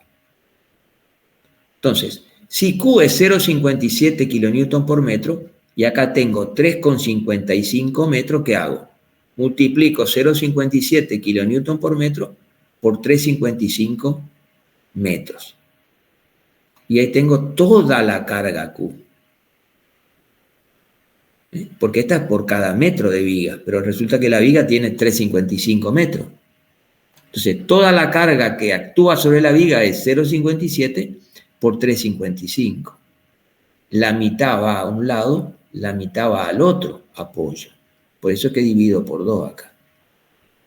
Entonces, si Q es 0,57 kN por metro, y acá tengo 3,55 metros, ¿qué hago? Multiplico 0,57 kN por metro por 3,55 metros. Y ahí tengo toda la carga Q. Porque esta es por cada metro de viga, pero resulta que la viga tiene 3,55 metros. Entonces, toda la carga que actúa sobre la viga es 0,57 por 3,55. La mitad va a un lado, la mitad va al otro apoyo. Por eso es que divido por 2 acá.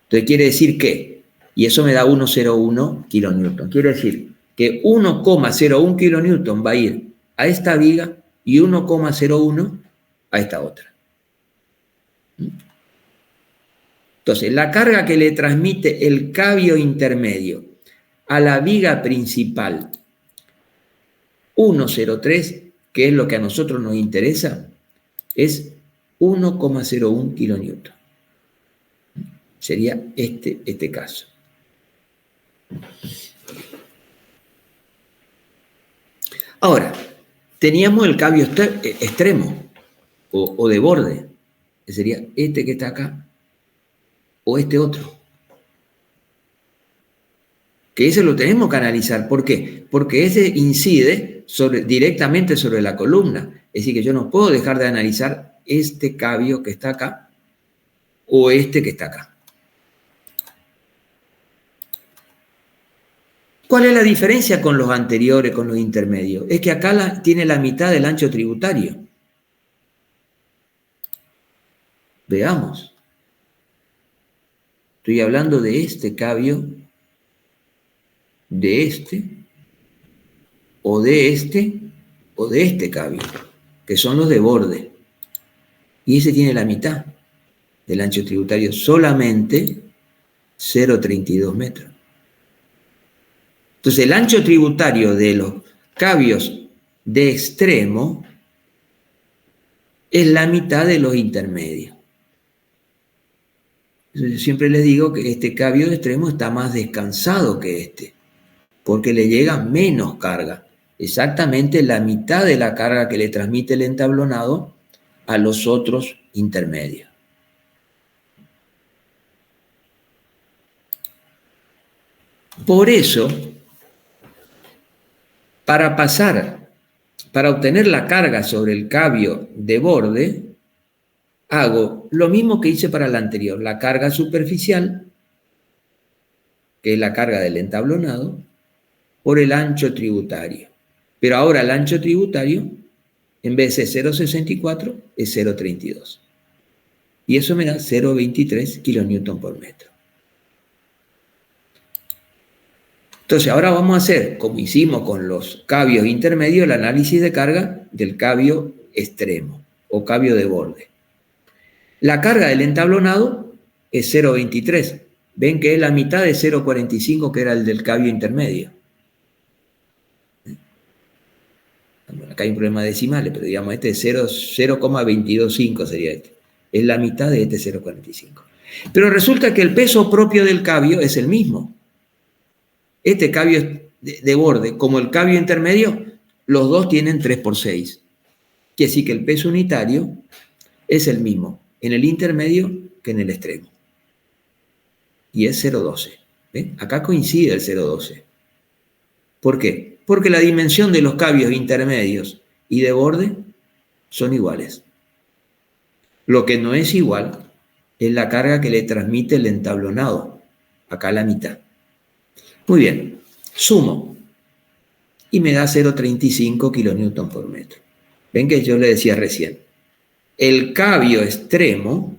Entonces, quiere decir que, y eso me da 1,01 kN. Quiere decir que 1,01 kN va a ir a esta viga y 1,01 a esta otra. Entonces, la carga que le transmite el cambio intermedio a la viga principal 1,03, que es lo que a nosotros nos interesa, es 1,01 kN. Sería este caso. Ahora, teníamos el cambio extremo o de borde, que sería este que está acá o este otro. Que ese lo tenemos que analizar. ¿Por qué? Porque ese incide directamente sobre la columna. Es decir, que yo no puedo dejar de analizar este cambio que está acá o este que está acá. ¿Cuál es la diferencia con los anteriores, con los intermedios? Es que acá tiene la mitad del ancho tributario. Veamos. Estoy hablando de este cambio, de este, o de este cambio, que son los de borde. Y ese tiene la mitad. del ancho tributario solamente 0,32 metros. Entonces, el ancho tributario de los cabios de extremo es la mitad de los intermedios. Entonces, siempre les digo que este cabio de extremo está más descansado que este, porque le llega menos carga, exactamente la mitad de la carga que le transmite el entablonado a los otros intermedios. Por eso, para obtener la carga sobre el cabio de borde, hago lo mismo que hice para el anterior, la carga superficial, que es la carga del entablonado, por el ancho tributario. Pero ahora el ancho tributario, en vez de 0,64, es 0,32. Y eso me da 0,23 kilonewton por metro. Entonces, ahora vamos a hacer, como hicimos con los cabios intermedios, el análisis de carga del cabio extremo o cabio de borde. La carga del entablonado es 0,23. Ven que es la mitad de 0,45 que era el del cabio intermedio. Bueno, acá hay un problema de decimales, pero digamos, este es 0,225 sería este. Es la mitad de este 0,45. Pero resulta que el peso propio del cabio es el mismo. Este cabio de borde, como el cabio intermedio, los dos tienen 3/6. Quiere decir que el peso unitario es el mismo en el intermedio que en el extremo. Y es 0,12. ¿Ven? Acá coincide el 0,12. ¿Por qué? Porque la dimensión de los cabios intermedios y de borde son iguales. Lo que no es igual es la carga que le transmite el entablonado. Acá la mitad. Muy bien, sumo y me da 0,35 kilonewton por metro. Ven que yo le decía recién, el cabio extremo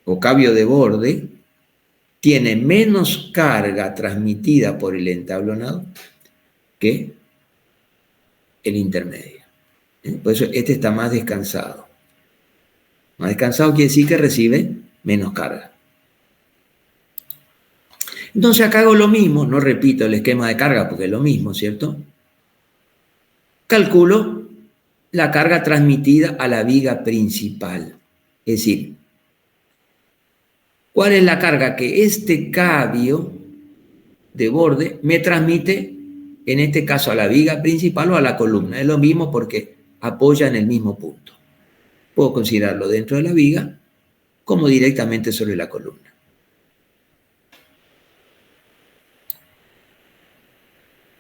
o cabio de borde tiene menos carga transmitida por el entablonado que el intermedio. Por eso este está más descansado. Más descansado quiere decir que recibe menos carga. Entonces acá hago lo mismo, no repito el esquema de carga porque es lo mismo, ¿cierto? Calculo la carga transmitida a la viga principal. Es decir, ¿cuál es la carga que este cabio de borde me transmite, en este caso a la viga principal o a la columna? Es lo mismo porque apoya en el mismo punto. Puedo considerarlo dentro de la viga como directamente sobre la columna.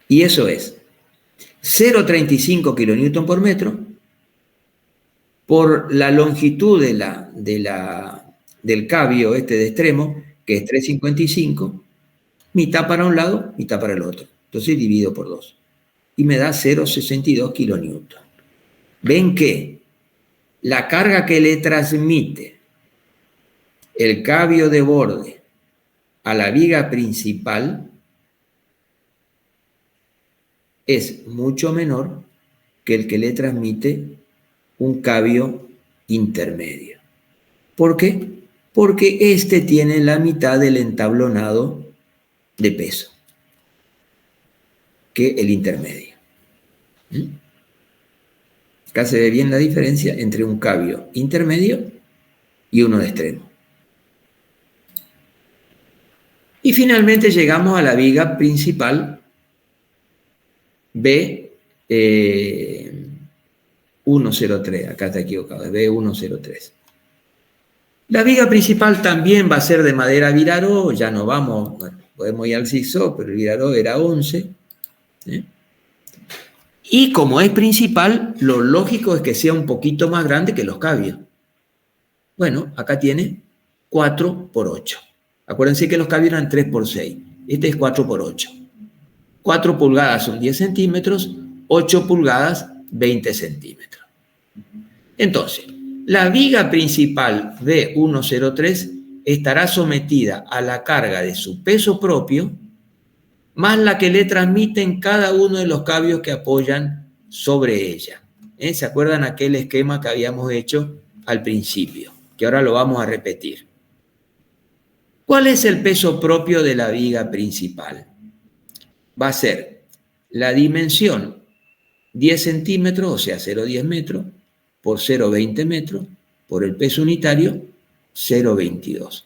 Y eso es 0,35 kilonewton por metro por la longitud del cabio este de extremo, que es 3,55, mitad para un lado, mitad para el otro. Entonces divido por 2. Y me da 0,62 kilonewton. Ven que la carga que le transmite el cabio de borde a la viga principal es mucho menor que el que le transmite un cabio intermedio. ¿Por qué? Porque este tiene la mitad del entablonado de peso que el intermedio. Acá se ve bien la diferencia entre un cabio intermedio y uno de extremo. Y finalmente llegamos a la viga principal B103, acá está equivocado, es B103. La viga principal también va a ser de madera Viraró, ya no vamos, bueno, podemos ir al zigzag, pero el Viraró era 11. Y como es principal, lo lógico es que sea un poquito más grande que los cabios. Bueno, acá tiene 4×8. Acuérdense que los cabios eran 3×6, este es 4×8. 4 pulgadas son 10 centímetros, 8 pulgadas, 20 centímetros. Entonces, la viga principal B103 estará sometida a la carga de su peso propio, más la que le transmiten cada uno de los cabios que apoyan sobre ella. ¿Se acuerdan aquel esquema que habíamos hecho al principio? que ahora lo vamos a repetir. ¿Cuál es el peso propio de la viga principal? Va a ser la dimensión 10 centímetros, o sea, 0,10 metros, por 0,20 metros, por el peso unitario, 0,22.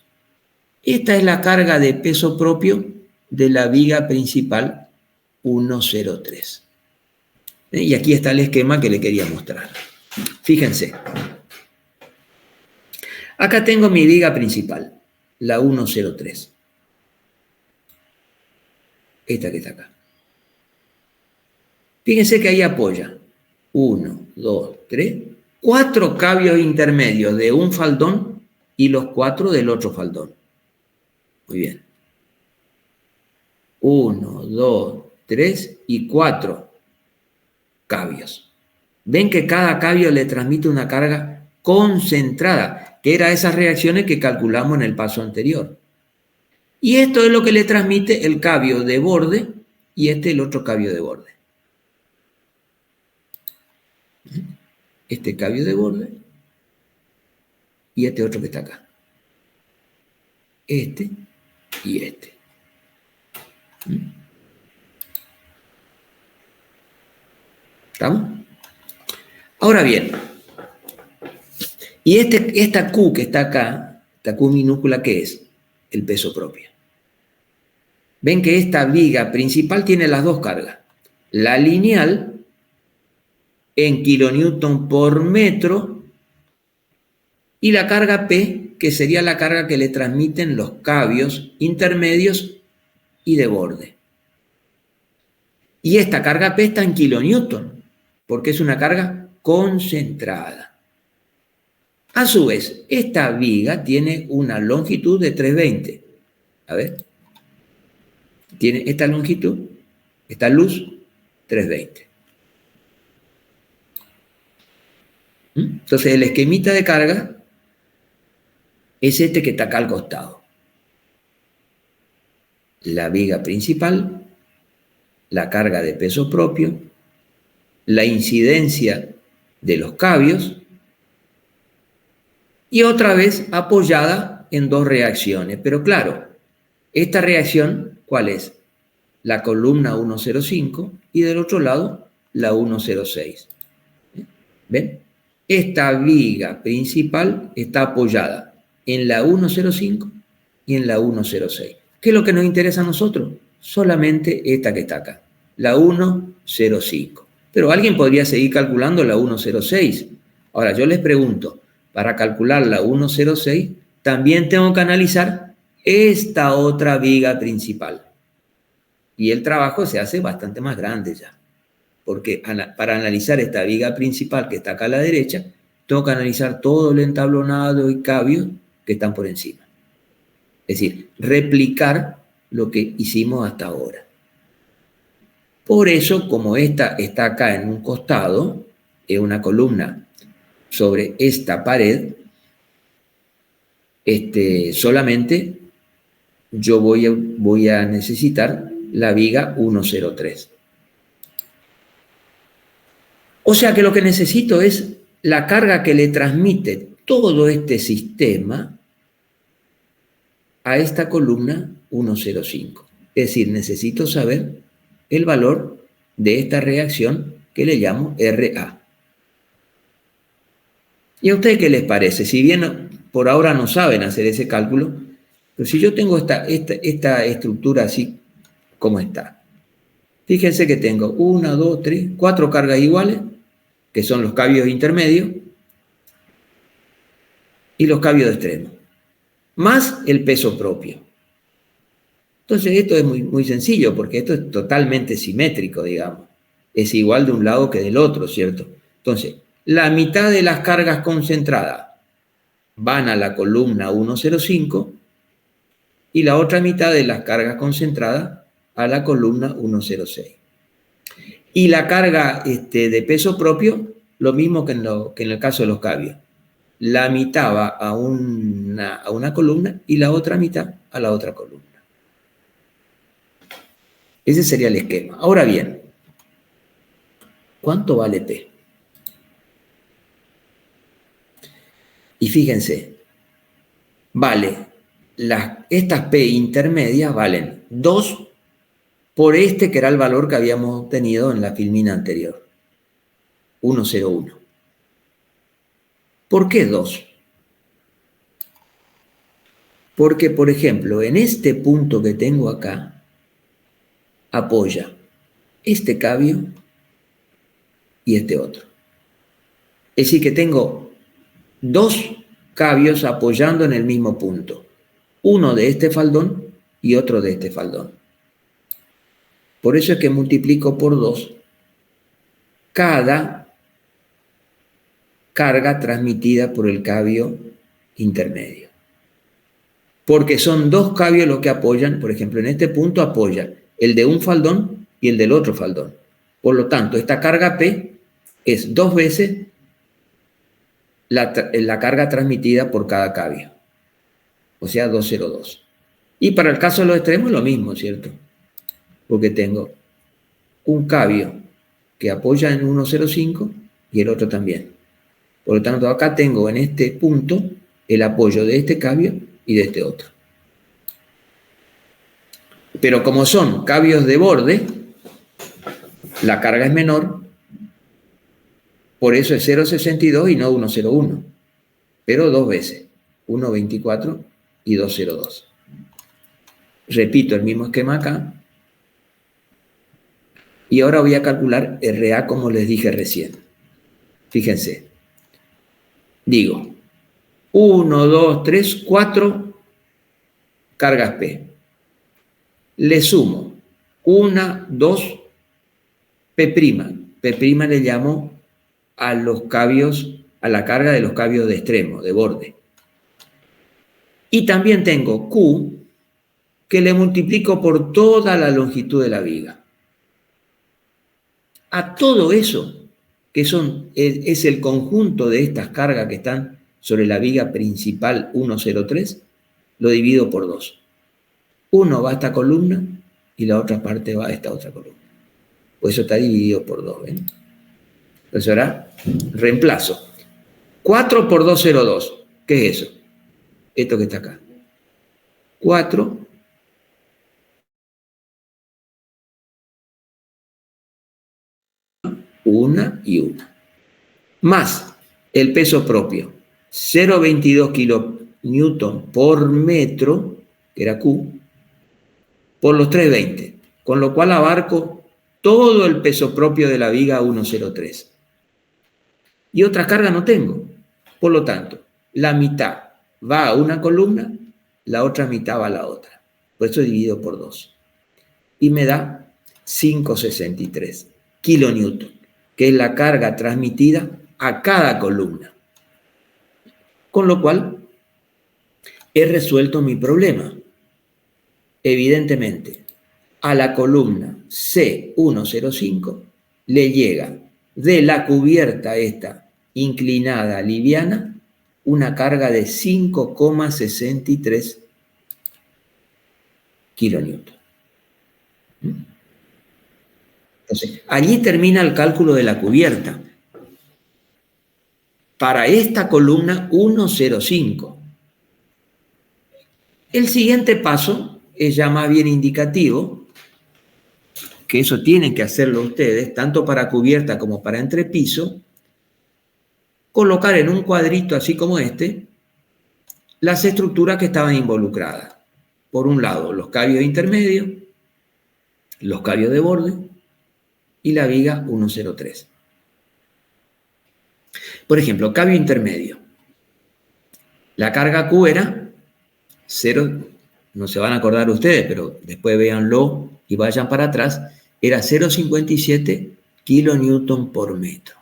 Esta es la carga de peso propio de la viga principal 1,03. Y aquí está el esquema que le quería mostrar. Fíjense. Acá tengo mi viga principal, la 1,03. Esta que está acá. Fíjense que ahí apoya 1, 2, 3, 4 cabios intermedios de un faldón y los 4 del otro faldón. Muy bien. 1, 2, 3 y 4 cabios. Ven que cada cabio le transmite una carga concentrada, que era esas reacciones que calculamos en el paso anterior. Y esto es lo que le transmite el cabio de borde y el otro cabio de borde. Este cabio de borde y este otro que está acá. Este y este. ¿Estamos? Ahora bien, y esta Q que está acá, esta Q minúscula, ¿qué es? El peso propio. Ven que esta viga principal tiene las dos cargas. La lineal en kilonewton por metro y la carga P, que sería la carga que le transmiten los cabios intermedios y de borde. Y esta carga P está en kilonewton, porque es una carga concentrada. A su vez, esta viga tiene una longitud de 320. A ver. Tiene esta longitud, esta luz, 320. Entonces, el esquemita de carga es este que está acá al costado. La viga principal, la carga de peso propio, la incidencia de los cabios y otra vez apoyada en dos reacciones. Pero claro, esta reacción, ¿cuál es? La columna 105 y del otro lado la 106. ¿Ven? Esta viga principal está apoyada en la 105 y en la 106. ¿Qué es lo que nos interesa a nosotros? Solamente esta que está acá, la 105. Pero alguien podría seguir calculando la 106. Ahora, yo les pregunto, para calcular la 106, también tengo que analizar esta otra viga principal. Y el trabajo se hace bastante más grande ya. Porque para analizar esta viga principal que está acá a la derecha, tengo que analizar todo el entablonado y cabios que están por encima. Es decir, replicar lo que hicimos hasta ahora. Por eso, como esta está acá en un costado, es una columna sobre esta pared, solamente yo voy a necesitar la viga 103. O sea que lo que necesito es la carga que le transmite todo este sistema a esta columna 105. Es decir, necesito saber el valor de esta reacción que le llamo RA. ¿Y a ustedes qué les parece? Si bien por ahora no saben hacer ese cálculo, pero si yo tengo esta estructura así como está, fíjense que tengo 1, 2, 3, 4 cargas iguales, que son los cabios intermedios, y los cabios de extremo, más el peso propio. Entonces esto es muy sencillo, porque esto es totalmente simétrico, digamos. Es igual de un lado que del otro, ¿cierto? Entonces, la mitad de las cargas concentradas van a la columna 105 y la otra mitad de las cargas concentradas a la columna 106. Y la carga de peso propio, lo mismo que en el caso de los cabios. La mitad va a una columna y la otra mitad a la otra columna. Ese sería el esquema. Ahora bien, ¿cuánto vale P? Y fíjense, vale, estas P intermedias valen 2 por este que era el valor que habíamos obtenido en la filmina anterior, 1,01. ¿Por qué 2? Porque, por ejemplo, en este punto que tengo acá, apoya este cabio y este otro. Es decir, que tengo 2 cabios apoyando en el mismo punto. Uno de este faldón y otro de este faldón. Por eso es que multiplico por 2 cada carga transmitida por el cabio intermedio. Porque son 2 cabios los que apoyan, por ejemplo, en este punto apoya el de un faldón y el del otro faldón. Por lo tanto, esta carga P es 2 veces la carga transmitida por cada cabio. O sea, 2,02. Y para el caso de los extremos lo mismo, ¿cierto? Porque tengo un cabio que apoya en 1,05 y el otro también. Por lo tanto, acá tengo en este punto el apoyo de este cabio y de este otro. Pero como son cabios de borde, la carga es menor, por eso es 0,62 y no 1,01, pero 2 veces, 1,24 y 2,02. Repito el mismo esquema acá. Y ahora voy a calcular RA como les dije recién. Fíjense. Digo, 1, 2, 3, 4 cargas P. Le sumo 1, 2, P'. P' le llamo a los cabios, a la carga de los cabios de extremo, de borde. Y también tengo Q, que le multiplico por toda la longitud de la viga. A todo eso, que es el conjunto de estas cargas que están sobre la viga principal 1,03, lo divido por 2. Uno va a esta columna y la otra parte va a esta otra columna. Pues eso está dividido por 2, ¿ven? Entonces ahora reemplazo. 4 por 2,02. ¿Qué es eso? Esto que está acá. 4 una y una. Más el peso propio, 0,22 kilonewton por metro, que era Q, por los 320, con lo cual abarco todo el peso propio de la viga 1,03. Y otra carga no tengo. Por lo tanto, la mitad va a una columna, la otra mitad va a la otra. Por eso dividido por 2. Y me da 5,63 kilonewton, que es la carga transmitida a cada columna. Con lo cual, he resuelto mi problema. Evidentemente, a la columna C105 le llega de la cubierta esta inclinada liviana una carga de 5,63 kilonewton. Entonces, allí termina el cálculo de la cubierta. Para esta columna 1,05. El siguiente paso es ya más bien indicativo, que eso tienen que hacerlo ustedes, tanto para cubierta como para entrepiso, colocar en un cuadrito así como este las estructuras que estaban involucradas. Por un lado, los cabios intermedios, los cabios de borde y la viga 1,03. Por ejemplo, cabio intermedio. La carga Q era 0, no se van a acordar ustedes, pero después véanlo y vayan para atrás, era 0,57 kilonewton por metro.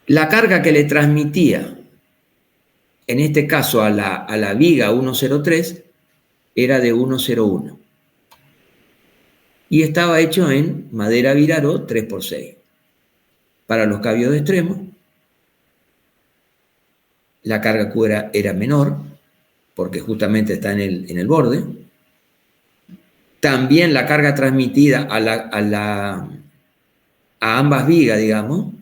La carga que le transmitía, en este caso a la viga 1,03, era de 1,01. Y estaba hecho en madera Viraró 3x6. Para los cabios de extremo, la carga Q era menor, porque justamente está en el borde. También la carga transmitida a ambas vigas, digamos,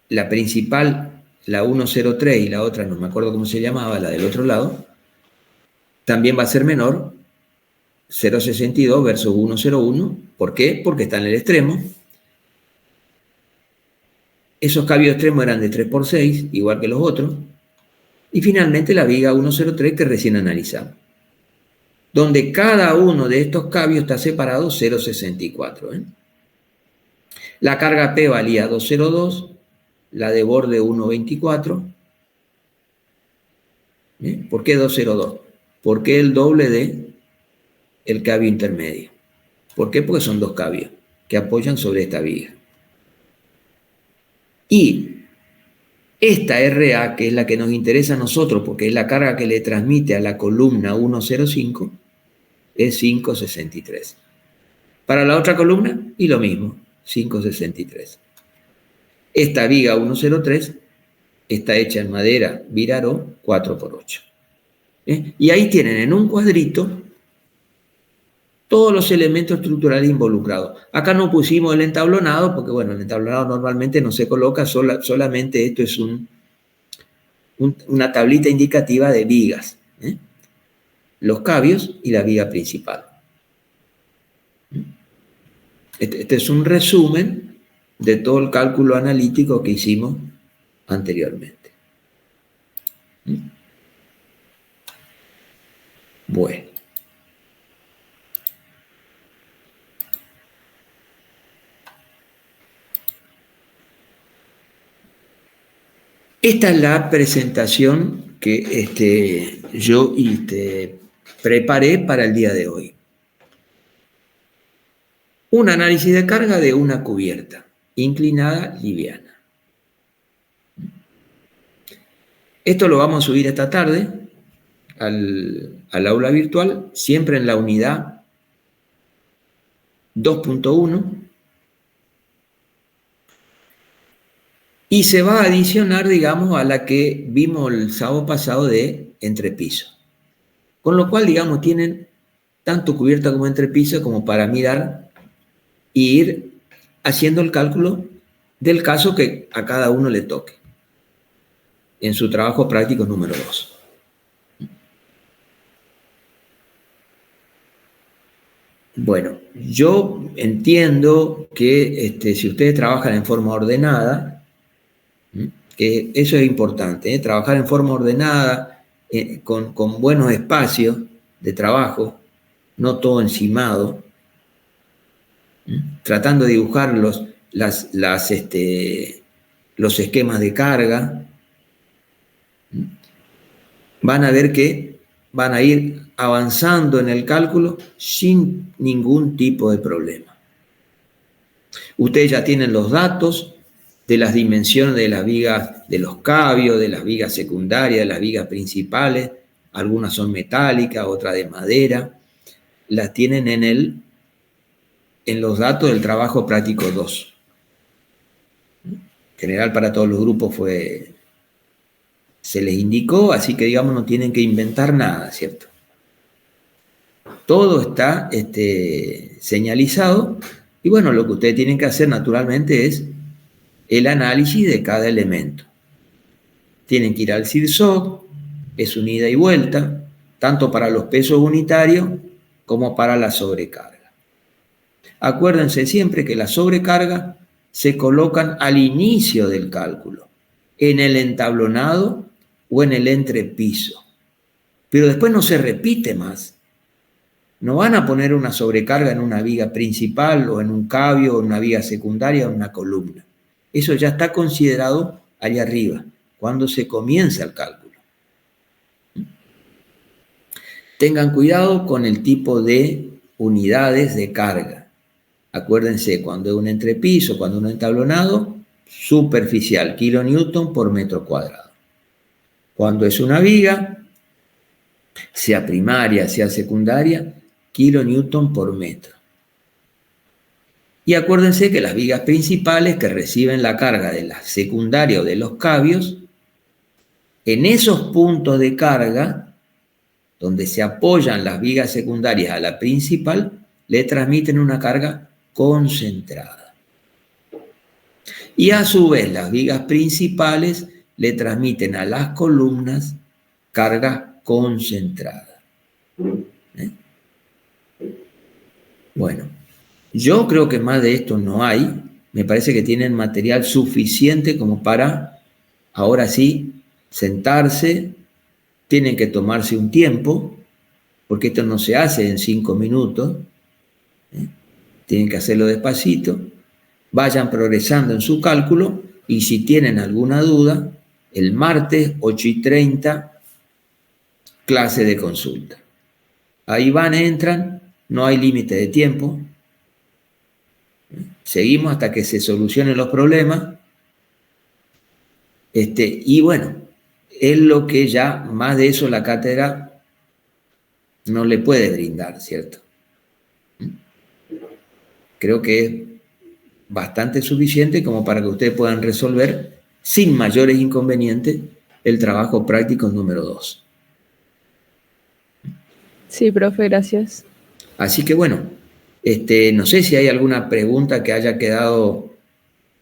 la principal, la 103 y la otra, no me acuerdo cómo se llamaba, la del otro lado, también va a ser menor, 0,62 versus 1,01. ¿Por qué? Porque está en el extremo. Esos cabios extremos eran de 3×6, igual que los otros. Y finalmente la viga 1,03 que recién analizamos, donde cada uno de estos cabios está separado 0,64. La carga P valía 2,02, la de borde 1,24. ¿Por qué 2,02? Porque el doble de el cabio intermedio. ¿Por qué? Porque son dos cabios que apoyan sobre esta viga. Y esta RA, que es la que nos interesa a nosotros, porque es la carga que le transmite a la columna 1,05, es 5,63. Para la otra columna, y lo mismo, 5,63. Esta viga 1,03 está hecha en madera Viraró 4×8. Y ahí tienen en un cuadrito todos los elementos estructurales involucrados. Acá no pusimos el entablonado, porque bueno, el entablonado normalmente no se coloca, solamente esto es una tablita indicativa de vigas, los cabios y la viga principal. Este es un resumen de todo el cálculo analítico que hicimos anteriormente. Bueno. Esta es la presentación que yo preparé para el día de hoy. Un análisis de carga de una cubierta, inclinada, liviana. Esto lo vamos a subir esta tarde al aula virtual, siempre en la unidad 2.1. Y se va a adicionar, digamos, a la que vimos el sábado pasado de entrepiso. Con lo cual, digamos, tienen tanto cubierta como entrepiso como para mirar e ir haciendo el cálculo del caso que a cada uno le toque en su trabajo práctico número 2. Bueno, yo entiendo que si ustedes trabajan en forma ordenada, que eso es importante, trabajar en forma ordenada, con buenos espacios de trabajo, no todo encimado, tratando de dibujar los esquemas de carga. Van a ver que van a ir avanzando en el cálculo sin ningún tipo de problema. Ustedes ya tienen los datos de las dimensiones de las vigas, de los cabios, de las vigas secundarias, de las vigas principales. Algunas son metálicas, otras de madera. Las tienen en los datos del trabajo práctico 2. En general para todos los grupos se les indicó, así que digamos no tienen que inventar nada, ¿cierto? Todo está señalizado y bueno, lo que ustedes tienen que hacer naturalmente es el análisis de cada elemento. Tienen que ir al CIRSOC, es un ida y vuelta, tanto para los pesos unitarios como para la sobrecarga. Acuérdense siempre que las sobrecargas se colocan al inicio del cálculo, en el entablonado o en el entrepiso, pero después no se repite más. No van a poner una sobrecarga en una viga principal o en un cabio o en una viga secundaria o en una columna. Eso ya está considerado allá arriba, cuando se comienza el cálculo. Tengan cuidado con el tipo de unidades de carga. Acuérdense, cuando es un entrepiso, cuando es un entablonado, superficial, kilonewton por metro cuadrado. Cuando es una viga, sea primaria, sea secundaria, kilonewton por metro. Y acuérdense que las vigas principales que reciben la carga de la secundaria o de los cabios, en esos puntos de carga, donde se apoyan las vigas secundarias a la principal, le transmiten una carga concentrada. Y a su vez las vigas principales le transmiten a las columnas carga concentrada. ¿Eh? Bueno, yo creo que más de esto no hay. Me parece que tienen material suficiente como para, ahora sí, sentarse. Tienen que tomarse un tiempo, porque esto no se hace en 5 minutos. Tienen que hacerlo despacito. Vayan progresando en su cálculo y si tienen alguna duda, el martes 8:30, clase de consulta. Ahí van, entran, no hay límite de tiempo. Seguimos hasta que se solucionen los problemas. Y bueno, es lo que ya más de eso la cátedra no le puede brindar, ¿cierto? Creo que es bastante suficiente como para que ustedes puedan resolver sin mayores inconvenientes el trabajo práctico número 2. Sí, profe, gracias. Así que bueno, no sé si hay alguna pregunta que haya quedado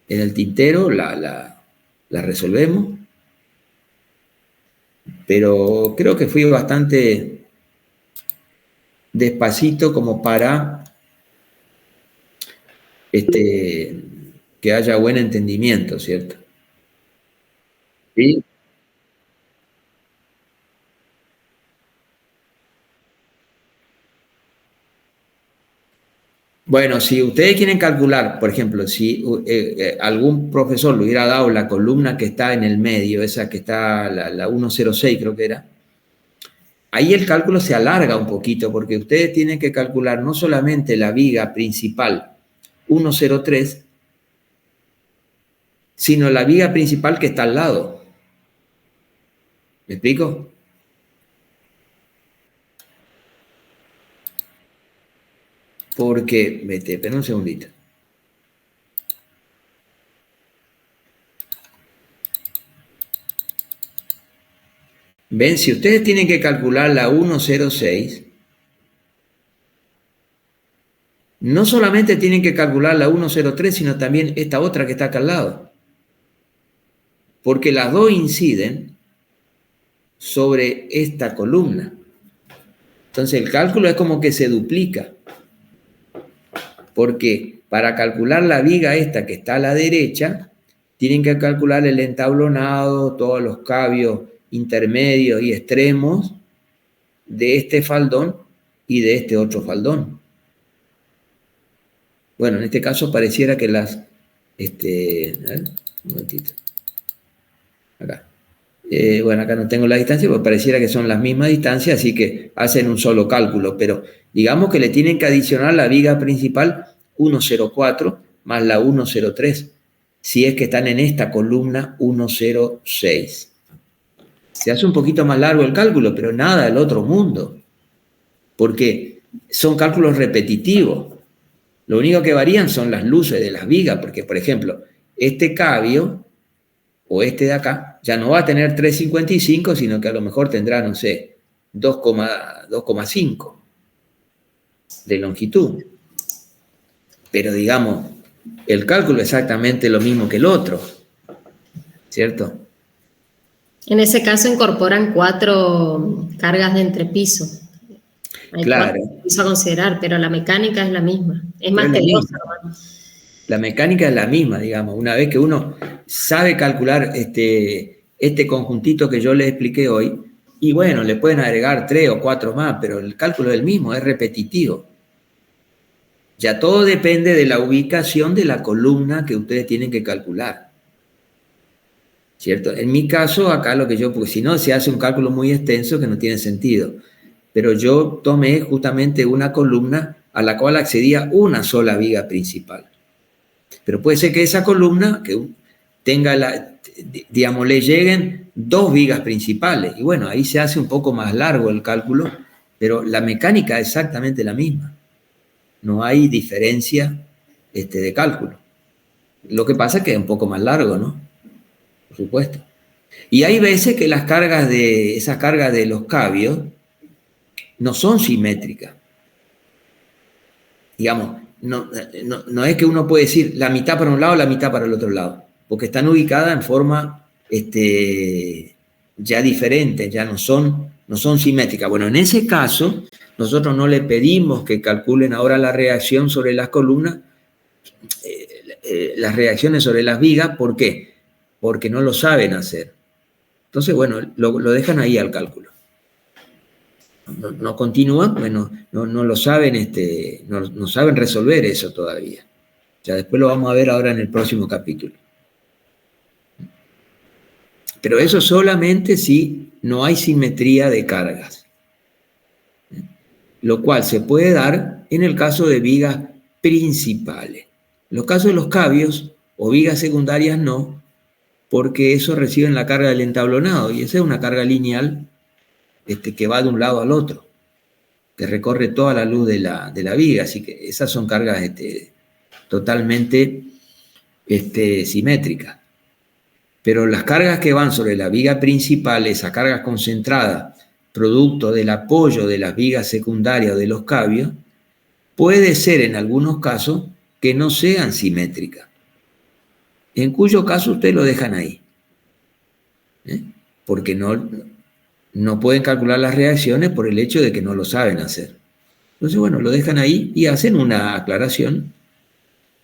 en el tintero, la resolvemos, pero creo que fui bastante despacito como para que haya buen entendimiento, ¿cierto? ¿Sí? Bueno, si ustedes quieren calcular, por ejemplo, si algún profesor le hubiera dado la columna que está en el medio, esa que está, la 106 creo que era, ahí el cálculo se alarga un poquito porque ustedes tienen que calcular no solamente la viga principal 103, sino la viga principal que está al lado. ¿Me explico? Porque, espera un segundito. Ven, si ustedes tienen que calcular la 106, no solamente tienen que calcular la 103, sino también esta otra que está acá al lado. Porque las dos inciden sobre esta columna. Entonces el cálculo es como que se duplica. Porque para calcular la viga esta que está a la derecha, tienen que calcular el entablonado, todos los cabios intermedios y extremos de este faldón y de este otro faldón. Bueno, en este caso pareciera que las... a ver, un momentito. Acá. Bueno, acá no tengo la distancia, porque pareciera que son las mismas distancias, así que hacen un solo cálculo, pero digamos que le tienen que adicionar la viga principal 104 más la 103, si es que están en esta columna 106. Se hace un poquito más largo el cálculo, pero nada del otro mundo, porque son cálculos repetitivos. Lo único que varían son las luces de las vigas, porque, por ejemplo, este cabio o este de acá ya no va a tener 3,55, sino que a lo mejor tendrá, no sé, 2,5 de longitud. Pero digamos, el cálculo es exactamente lo mismo que el otro, ¿cierto? En ese caso incorporan 4 cargas de entrepiso. Hay claro. 4 entrepisos a considerar, pero la mecánica es la misma. Es más teoría. La mecánica es la misma, digamos. Una vez que uno sabe calcular este conjuntito que yo les expliqué hoy, y bueno, le pueden agregar 3 o 4 más, pero el cálculo es el mismo, es repetitivo. Ya todo depende de la ubicación de la columna que ustedes tienen que calcular. ¿Cierto? En mi caso, acá lo que yo, porque si no se hace un cálculo muy extenso que no tiene sentido. Pero yo tomé justamente una columna a la cual accedía una sola viga principal. Pero puede ser que esa columna que tenga digamos, le lleguen 2 vigas principales. Y bueno, ahí se hace un poco más largo el cálculo, pero la mecánica es exactamente la misma. No hay diferencia de cálculo. Lo que pasa es que es un poco más largo, ¿no? Por supuesto. Y hay veces que esas cargas de los cabios no son simétricas. Digamos, no es que uno puede decir la mitad para un lado, la mitad para el otro lado. porque están ubicadas en forma ya diferente, ya no son simétricas. Bueno, en ese caso, nosotros no le pedimos que calculen ahora la reacción sobre las columnas, las reacciones sobre las vigas. ¿Por qué? Porque no lo saben hacer. Entonces, bueno, lo dejan ahí al cálculo. No continúan, bueno, no lo saben, no saben resolver eso todavía. Ya después lo vamos a ver ahora en el próximo capítulo. Pero eso solamente si no hay simetría de cargas, lo cual se puede dar en el caso de vigas principales. En los casos de los cabios o vigas secundarias no, porque eso reciben la carga del entablonado, y esa es una carga lineal que va de un lado al otro, que recorre toda la luz de la viga, así que esas son cargas totalmente simétricas. Pero las cargas que van sobre la viga principal, esas cargas concentradas, producto del apoyo de las vigas secundarias o de los cabios, puede ser en algunos casos que no sean simétricas, en cuyo caso ustedes lo dejan ahí, porque no pueden calcular las reacciones por el hecho de que no lo saben hacer. Entonces, bueno, lo dejan ahí y hacen una aclaración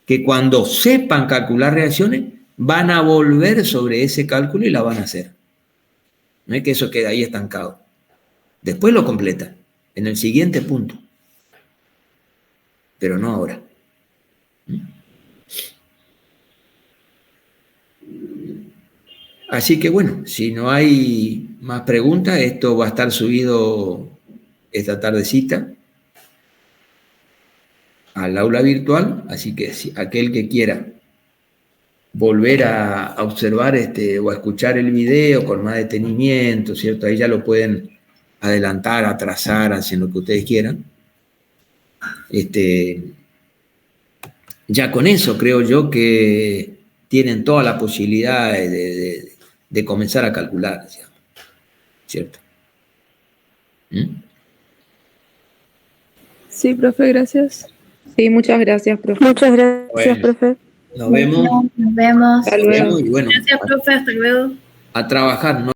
que cuando sepan calcular reacciones, van a volver sobre ese cálculo y la van a hacer. No es que eso quede ahí estancado. Después lo completan en el siguiente punto, pero no ahora. Así que bueno, si no hay más preguntas, esto va a estar subido esta tardecita al aula virtual, así que si aquel que quiera volver a observar o a escuchar el video con más detenimiento, ¿cierto? Ahí ya lo pueden adelantar, atrasar, hacen lo que ustedes quieran. Ya con eso creo yo que tienen toda la posibilidad de comenzar a calcular, ¿cierto? Sí, profe, gracias. Sí, muchas gracias, profe. Muchas gracias, Bueno, profe. Nos vemos. Nos vemos. Hasta luego. Y bueno, Gracias, profe. Hasta luego. a trabajar, ¿no?